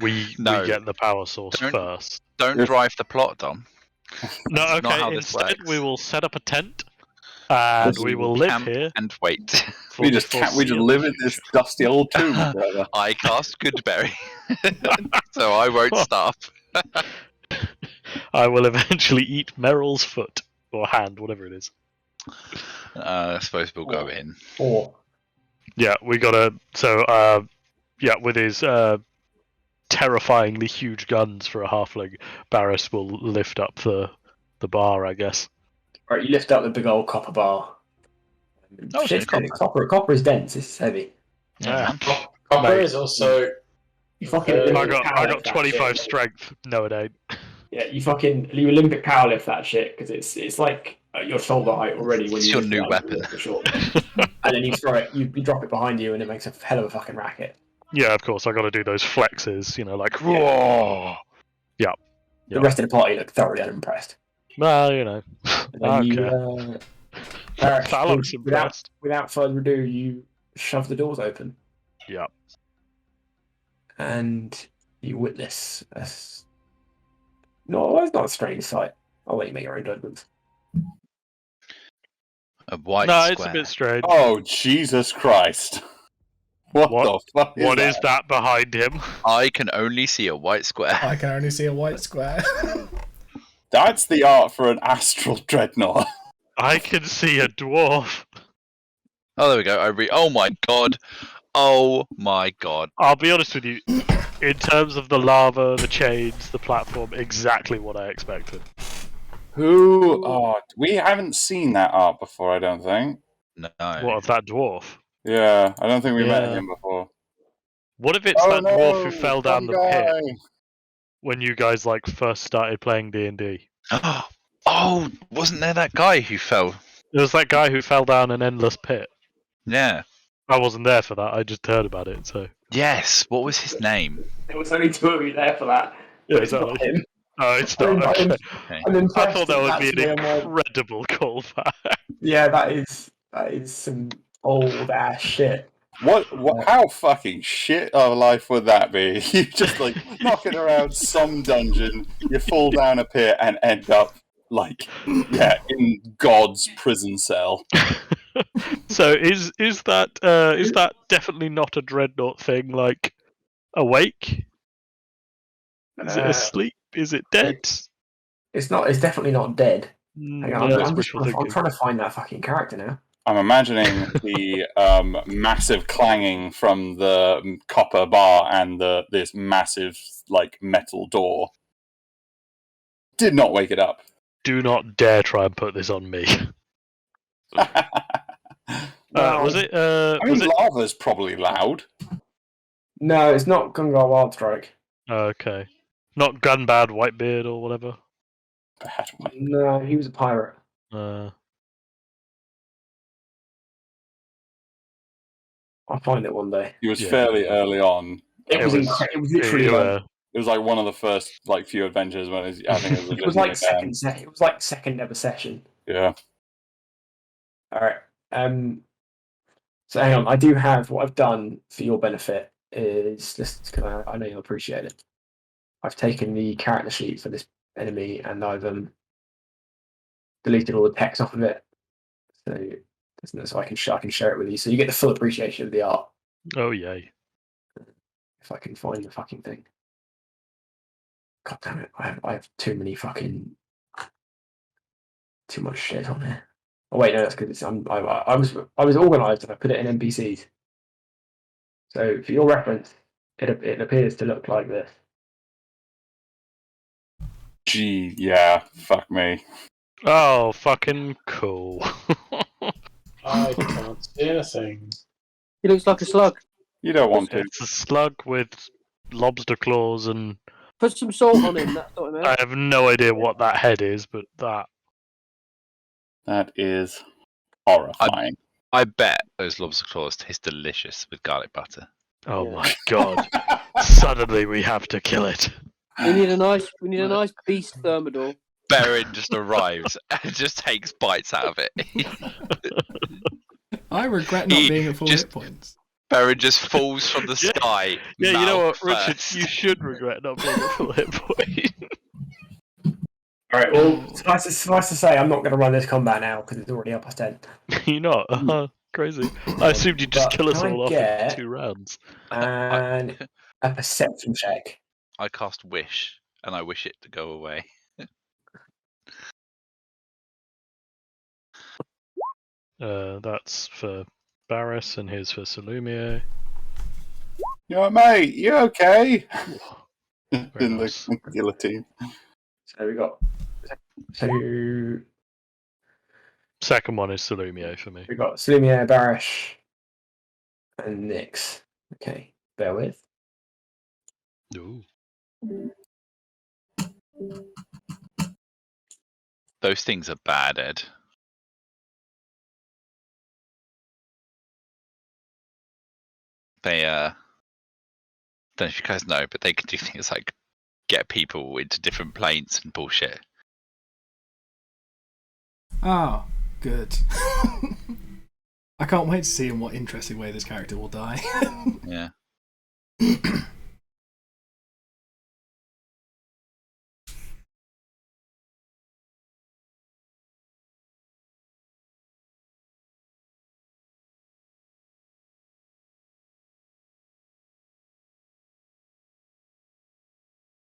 we get the power source first. Don't drive the plot, Dom. No, That's not how okay. this Instead, works. we will set up a tent, and we will live Camp here. and wait. for We the just foreseeable live in this dusty old tomb, brother. I cast Goodberry, so I won't stop. I will eventually eat Meryl's foot or hand, whatever it is. I suppose we'll go in. Or Yeah, we gotta. So, with his terrifyingly huge guns for a halfling, Barris will lift up the bar, I guess. right, you lift up the big old copper bar. Oh, Shit's it's heavy. Copper is dense. It's heavy. Yeah. Copper Mate. is also. You fucking. I got 25 strength. No, it ain't. Yeah, you Olympic powerlift that shit because it's like at your shoulder height already when It's you your lift new it up, weapon. for sure. And then you throw it, you drop it behind you, and it makes a hell of a fucking racket. Yeah, of course. I got to do those flexes. Like whoa. Yeah. The rest of the party look thoroughly unimpressed. Well, you know, And I then don't care. Barish, Balok's impressed. without further ado, you shove the doors open. Yep. And you witness no, it's not a strange sight. I'll let you make your own judgments. A white No, square. it's a bit strange. Oh, Jesus Christ. What the fuck is What that? is that behind him? I can only see a white square. I can only see a white square. That's the art for an astral dreadnought. I can see a dwarf. Oh, there we go. Oh my god. Oh my god. I'll be honest with you. In terms of the lava, the chains, the platform, exactly what I expected. Who? Oh, we haven't seen that art before, I don't think. No. What of that dwarf? Yeah, I don't think we met Yeah. him before. What if it's that dwarf who fell down the pit guy. when you guys like first started playing D&D? Oh, wasn't there that guy who fell? There was that guy who fell down an endless pit. Yeah. I wasn't there for that. I just heard about it. So Yes. What was his name? There was only two of you there for that. yeah, It's not exactly. him. Oh, it's not. Okay. I'm impressed I thought that would be an that's where my- incredible callback. Yeah, that is some old ass shit. What? How fucking shit of life would that be? You just like knocking around some dungeon, you fall down a pit and end up like, in God's prison cell. So is that definitely not a dreadnought thing? Like awake? Is it asleep? Is it dead? It's not. It's definitely not dead. Hang on, Yeah, I'm trying to find that fucking character now. I'm imagining the massive clanging from the copper bar and this massive like metal door did not wake it up. Do not dare try and put this on me. Was it? I mean, Was it? lava's probably loud. No, it's not Gungar Wildstrike. Okay, not Gunbad Whitebeard or whatever. Bad one. No, he was a pirate. I'll find it one day. He was fairly early on. It was literally like It was like one of the first like few adventures when I think it was. it was like it was like second ever session. Yeah. All right. So hang on. I do have what I've done for your benefit is just because I know you'll appreciate it. I've taken the character sheet for this enemy and I've deleted all the text off of it, so I can share it with you, so you get the full appreciation of the art. Oh yay! If I can find the fucking thing. God damn it! I have too much shit on here. Oh wait, no, that's because I was organised and I put it in NPCs. So for your reference, it appears to look like this. Gee, yeah. Fuck me. Oh, fucking cool. I can't see anything. He looks like a slug. You don't want to. It's a slug with lobster claws, and Put some salt on him. That's what I meant. I have no idea what that head is, but That is horrifying. I bet those lobster claws taste delicious with garlic butter. Oh Yeah. my god! Suddenly we have to kill it. We need a nice beast thermidor. Baron just arrives and just takes bites out of it. I regret not being at full hit points. Baron just falls from the sky. Yeah, you know what, mouth Richard? first. You should regret not being a full hit point. All right. Well, suffice to say, I'm not going to run this combat now because it's already up past 10. You're not? Crazy. I assumed you'd just But kill us can I all off get- in 2 rounds. And a perception check. I cast Wish, and I wish it to go away. That's for Barris, and here's for Salumio. Yo, mate, you okay? Very In nice. the guillotine. So we got. So Second one is Salumio for me. we got Slumia, Barish, and Nyx. Okay, bear with. Ooh. Those things are bad, Ed. They don't know if you guys know, but they can do things like get people into different planes and bullshit. Oh, good. I can't wait to see in what interesting way this character will die. Yeah.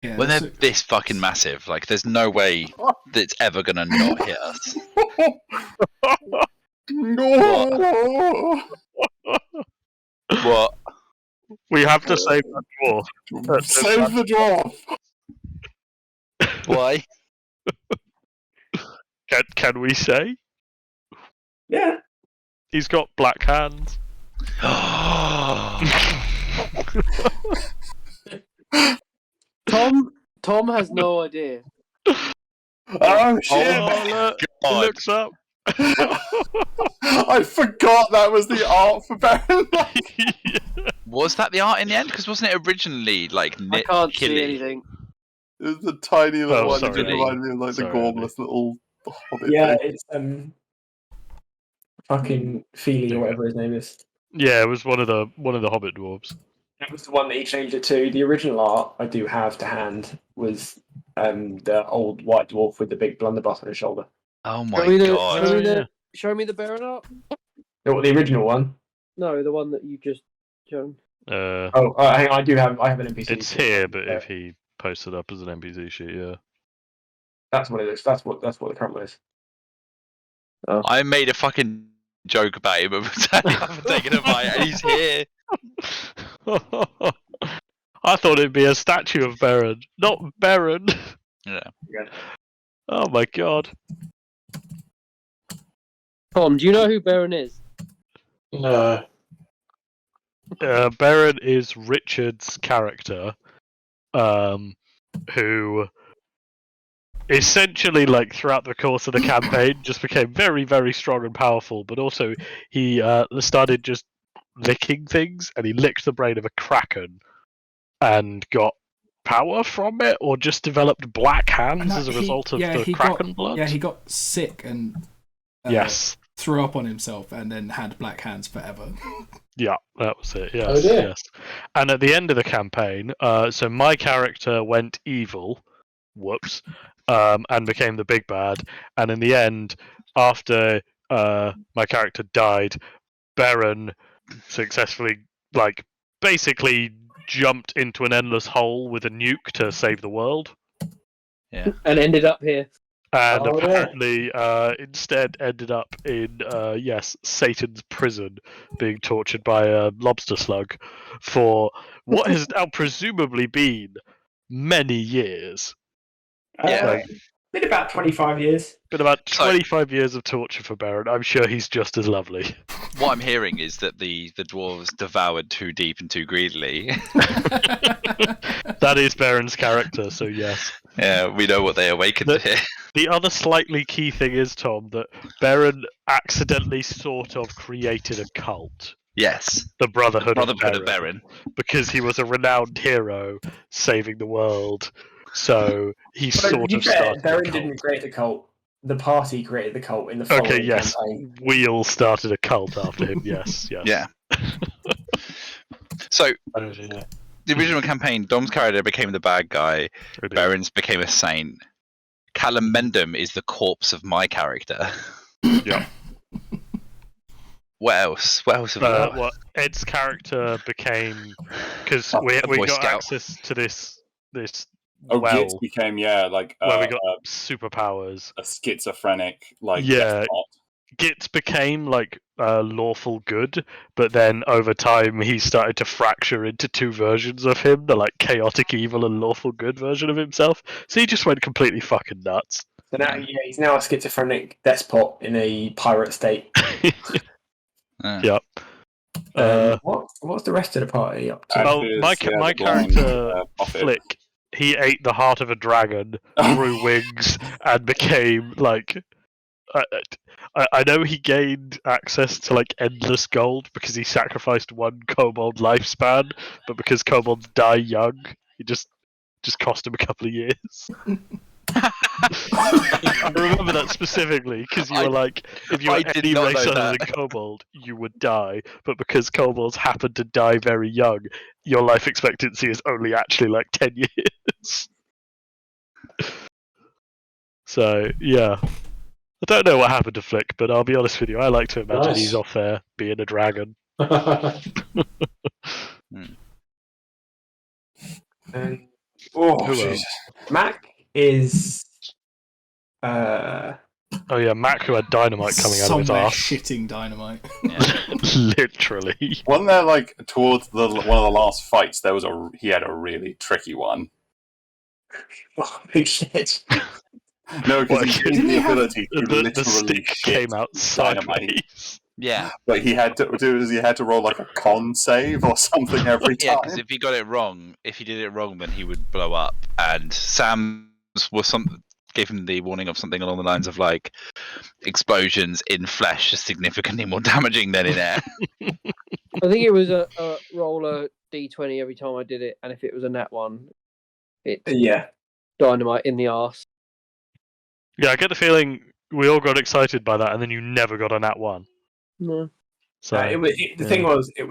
Yeah, When they're so- this fucking massive, like, there's no way that's ever gonna not hit us. No! What? We have to save that dwarf. Save the dwarf! Why? Can we say? Yeah. He's got black hands. Tom has no idea. Oh shit! Oh, look, he God. looks up. I forgot that was the art for Baron. Was that the art in the end? Because wasn't it originally like I Nick can't see Killy? anything. It was a tiny little Oh, one. sorry. It just reminded me of like Sorry, the gormless little hobbit Yeah, thing. it's fucking Feely or whatever his name is. Yeah, it was one of the Hobbit dwarves. That was the one that he changed it to. The original art I do have to hand was the old white dwarf with the big blunderbuss on his shoulder. Oh Show my me the, god! show me yeah. the, show me the Baron art. No, the original one. No, the one that you just shown. Oh, hang on, I have an NPC. It's sheet. here, but if he posts it up as an NPC sheet, yeah. That's what it is. That's what the current one is. I made a fucking joke about him turning up and taking a bite, and he's here. I thought it'd be a statue of Baron, not Baron. Yeah. Oh my god. Tom, do you know who Baron is? No. Baron is Richard's character, who essentially, like, throughout the course of the campaign, just became very, very strong and powerful. But also, he started just licking things, and he licked the brain of a kraken, and got power from it, or just developed black hands as a result of the kraken blood. Yeah, he got sick and Yes. threw up on himself, and then had black hands forever. Yeah, that was it. Yes, Oh, dear. yes. And at the end of the campaign, so my character went evil, whoops, and became the big bad. And in the end, after my character died, Baron successfully, like, basically jumped into an endless hole with a nuke to save the world. Yeah. And ended up here. And Oh, yeah. apparently, instead ended up in Satan's prison, being tortured by a lobster slug for what has now presumably been many years. Yeah. Been about 25 years. Been about So- 25 years of torture for Baron. I'm sure he's just as lovely. What I'm hearing is that the dwarves devoured too deep and too greedily. That is Baron's character, so yes. Yeah, we know what they awakened The- here. The other slightly key thing is, Tom, that Baron accidentally sort of created a cult. Yes. The Brotherhood, Brotherhood of of Baron. Baron. Because he was a renowned hero saving the world. So he But sort to be of fair, started a Baron cult. didn't create the cult. The party created the cult in the following Okay, yes. campaign. We all started a cult after him, yes, yes. Yeah. So Oh, yeah. the original campaign, Dom's character became the bad guy. It is. Baron's became a saint. Callum Mendham is the corpse of my character. Yeah. What else? What else have we got? What Ed's character became, because A we Boy got Scout. access to this Oh, well, Git became, like where we got superpowers. a schizophrenic, like, Yeah. despot. Git became like lawful good, but then over time he started to fracture into two versions of him, the like chaotic evil and lawful good version of himself. So he just went completely fucking nuts. So now, he's now a schizophrenic despot in a pirate state. Yep. What's the rest of the party up to? Well, Actors, my the blind, character Buffett. Flick, he ate the heart of a dragon, grew wings, and became like. I know he gained access to like endless gold because he sacrificed one kobold lifespan, but because kobolds die young, he just Just cost him a couple of years. I remember that specifically because you were like, if you I were did any not race know other that. than kobold, you would die. But because kobolds happen to die very young, your life expectancy is only actually like 10 years. So yeah, I don't know what happened to Flick, but I'll be honest with you, I like to imagine Nice. he's off there being a dragon. And Oh, Who Jesus. Mac is Oh yeah, Mac who had dynamite coming out of his Somewhere arse. shitting dynamite. Literally. Wasn't there like towards one of the last fights? He had a really tricky one. oh, big shit. No, because What, he didn't had he the have- ability to the literally stick shit came out dynamite. sideways. Yeah. But he had to roll like a con save or something every Yeah, time. because if he got it wrong, if he did it wrong, then he would blow up. And Sam's gave him the warning of something along the lines of like explosions in flesh are significantly more damaging than in air. I think it was a roller d20 every time I did it, and if it was a nat one, it's Yeah. dynamite in the arse. Yeah, I get the feeling we all got excited by that, and then you never got a nat 1. No. So The thing was, it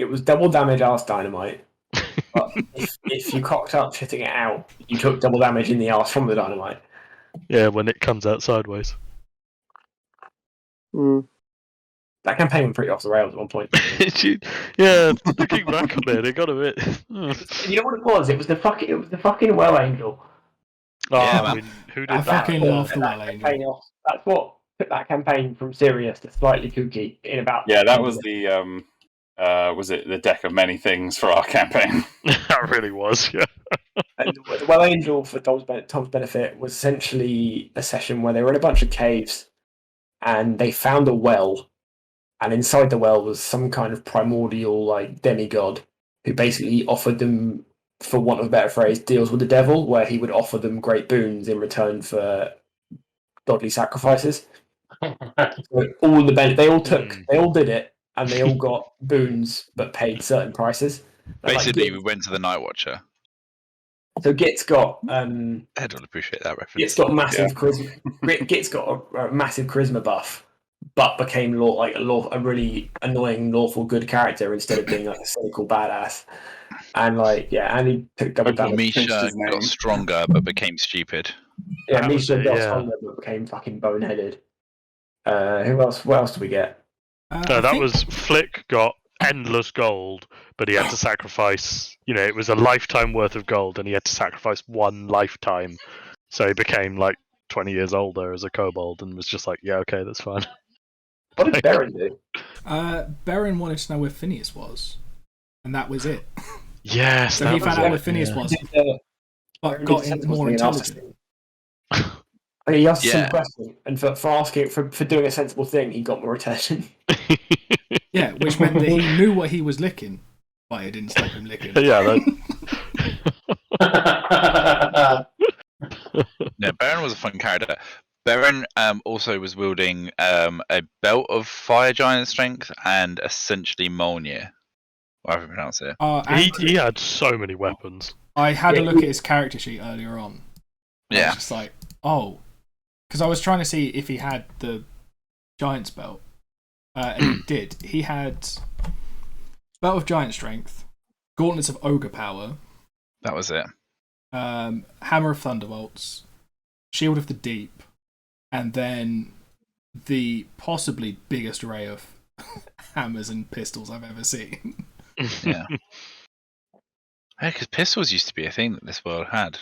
was double damage arse dynamite. But if you cocked up shitting it out, you took double damage in the arse from the dynamite. yeah, when it comes out sideways. Mm. That campaign went pretty off the rails at one point. Yeah, looking back on it, it got a bit. You know what it was? It was the fucking well angel. Yeah, I man. mean, who I did fucking that? love the That well angel. campaign off. That's what took that campaign from serious to slightly kooky in about. Yeah, that was the was it the deck of many things for our campaign? That really was, yeah. And the Well Angel, for Tom's benefit, was essentially a session where they were in a bunch of caves and they found a well, and inside the well was some kind of primordial like demigod who basically offered them, for want of a better phrase, deals with the devil, where he would offer them great boons in return for godly sacrifices. So all they all did it, and they all got boons, but paid certain prices. And, like, Basically, we went to the Night Watcher. So Git's got Ed will appreciate that Git's reference. got massive charisma. Git's got a massive charisma buff, but became a really annoying lawful good character instead of being like a cynical badass. And and he took double damage. Misha got stronger but became stupid. Yeah, That was Misha it, got yeah. stronger but became fucking boneheaded. Who else? What else do we get? That was Flick got endless gold, but he had to sacrifice. It was a lifetime worth of gold, and he had to sacrifice one lifetime. So he became like 20 years older as a kobold, and was just like, "Yeah, okay, that's fine." What did Baron do? Baron wanted to know where Phineas was, and that was it. Yes, So that he was found out it, where Phineas yeah. was, but Baron got did him sensible more thing and asked intelligent. Okay, he asked a Yeah. simple question, and for asking for doing a sensible thing, he got more attention. Yeah, which meant that he knew what he was licking, but it didn't stop him licking. Yeah, No, Baron was a fun character. Baron also was wielding a belt of fire giant strength and essentially Mjolnir. However you pronounce it. he had so many weapons. I had a look at his character sheet earlier on. I Yeah. was just like, oh. Because I was trying to see if he had the Giant's belt. And he did. He had Belt of Giant Strength, Gauntlets of Ogre Power, That was it. Hammer of Thunderbolts, Shield of the Deep, and then the possibly biggest array of hammers and pistols I've ever seen. Yeah. Yeah, because pistols used to be a thing that this world had.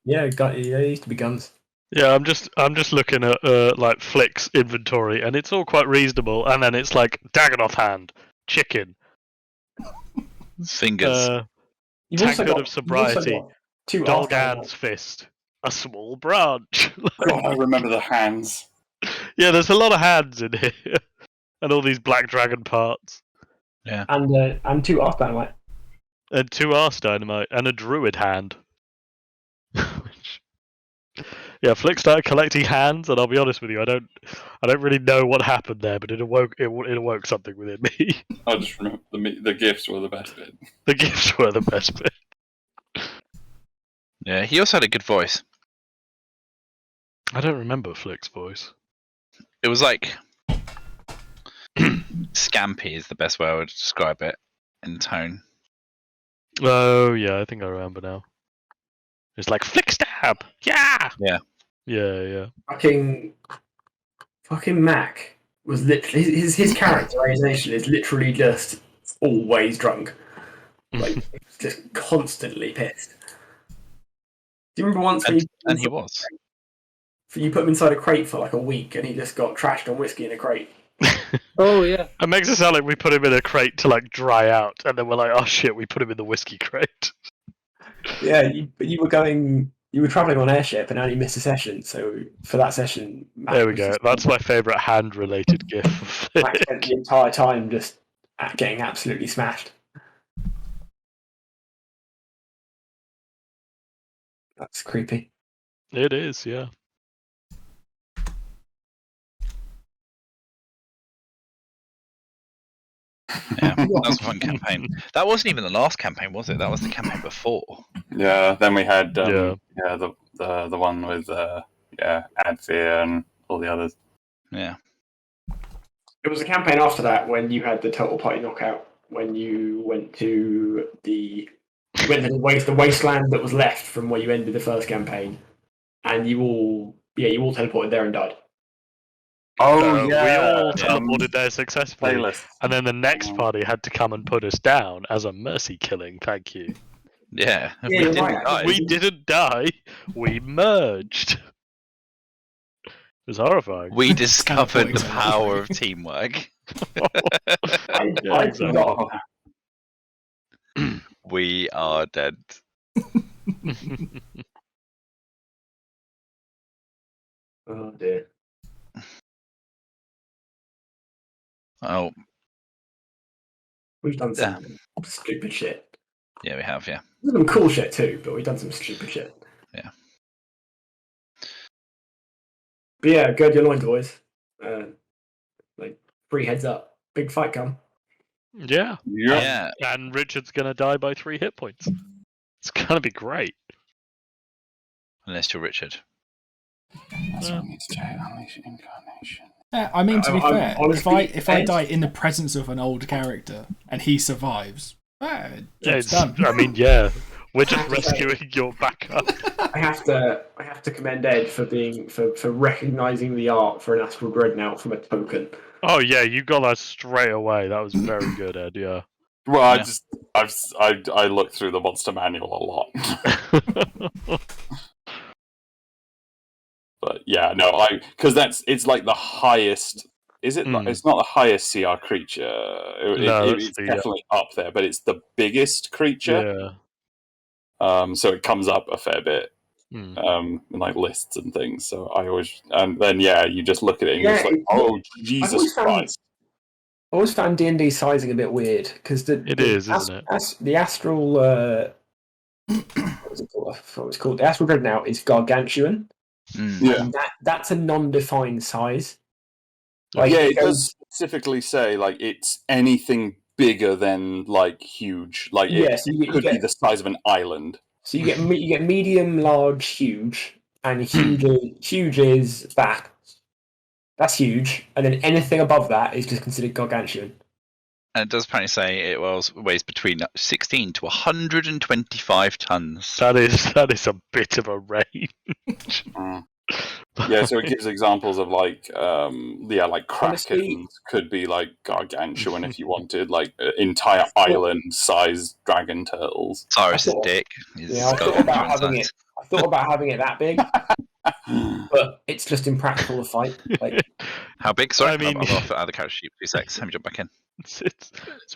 Yeah, it used to be guns. Yeah, I'm just looking at like Flick's inventory, and it's all quite reasonable. And then it's like Dagonoth hand, chicken, Fingers. You've also tankard got- of sobriety, you've also got two arse Dolgan's fist, a small branch. God, I remember the hands. Yeah, there's a lot of hands in here, and all these black dragon parts, and two arse dynamite. and two arse dynamite, and a druid hand. Which... Yeah, Flick started collecting hands, and I'll be honest with you, I don't really know what happened there, but it awoke something within me. I just remember the gifts were the best bit. The gifts were the best bit. Yeah, he also had a good voice. I don't remember Flick's voice. It was like scampy is the best way I would describe it in tone. Oh yeah, I think I remember now. It's like Flick stab. Yeah. Yeah. Yeah. Fucking Mac was literally his characterization is literally just always drunk, like just constantly pissed. Do you remember once And he was. you put him inside a crate for like a week and he just got trashed on whiskey in a crate? Oh yeah. It makes it sound like we put him in a crate to like dry out, and then we're like, oh shit, we put him in the whiskey crate. Yeah, you were traveling on airship and only missed a session. So for that session, Mac There we was go. just- That's my favourite hand-related gif. Mac spent the entire time just getting absolutely smashed. That's creepy. It is, yeah. Yeah, that was a fun campaign. That wasn't even the last campaign, was it? That was the campaign before. Yeah. Then we had Yeah. the one with Adfear and all the others. Yeah. It was a campaign after that when you had the total party knockout. When you went to the wasteland that was left from where you ended the first campaign, and you all teleported there and died. Oh We all teleported there successfully, Playlist. and then the next party had to come and put us down as a mercy killing. Thank you. Yeah. Yeah, We you're didn't right, die. We didn't die. We merged. It was horrifying. We discovered the Teleporting power of teamwork. I forgot. We are dead. Oh dear. Oh, We've done some stupid shit. yeah, we have, yeah. We've done some cool shit too, but we've done some stupid shit. Yeah. But yeah, gird your loins, boys. Like 3 heads up. Big fight come. Yeah. Yeah. And Richard's gonna die by 3 hit points. It's gonna be great. Unless you're Richard. That's what needs to unleash incarnation. Yeah, I mean, to be I'm fair, honestly, if I die in the presence of an old character and he survives, job's done. I mean, yeah. We're just rescuing your backup. I have to commend Ed for recognizing the art for an Astral Dreadnought from a token. Oh yeah, you got that straight away. That was very good, Ed. Yeah. Well, Yeah. I looked through the monster manual a lot. But yeah, no, because it's like the highest. Is it? It's not the highest CR creature. It's definitely up there, but it's the biggest creature. Yeah. So it comes up a fair bit. In like lists and things. So I always, and then you just look at it and you're just like, oh Jesus Christ. I always found D&D sizing a bit weird because isn't it? The Astral what was it called? I forgot what it's called. The Astral Dreadnought is gargantuan. Yeah, and that's a non-defined size. It does specifically say like it's anything bigger than like huge. Like it could be the size of an island. So you get medium, large, huge, and huge is that. That's huge, and then anything above that is just considered gargantuan. And it does apparently say it weighs between 16 to 125 tons. That is a bit of a range. Yeah, so it gives examples of like Krakens could be like gargantuan if you wanted, like entire island-sized dragon turtles. Cyrus's dick is gargantuan size. I thought about having it that big, but it's just impractical to fight. Like, how big? Sorry, I mean, I'm off at the character sheet. 2 seconds. Let me jump back in. It's a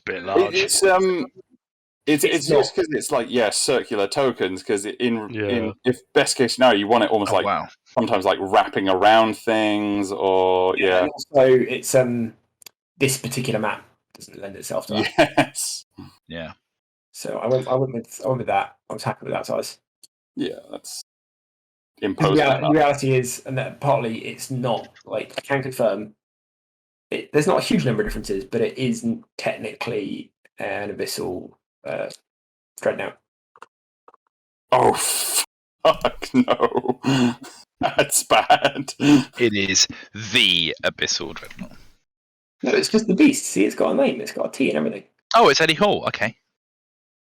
bit large. It's just because it's like circular tokens. Because in if best case scenario you want it almost sometimes like wrapping around things or and also it's this particular map doesn't lend itself to that. Yes. Yeah. So I went with that. I was happy with that size. Yeah, that's imposed. The reality is, and that partly it's not like I can confirm. There's not a huge number of differences, but it isn't technically an abyssal dreadnought. Oh fuck no, that's bad. It is the Abyssal Dreadnought. No, it's just the beast. See, it's got a name. It's got a T and everything. Oh, it's Eddie Hall. Okay.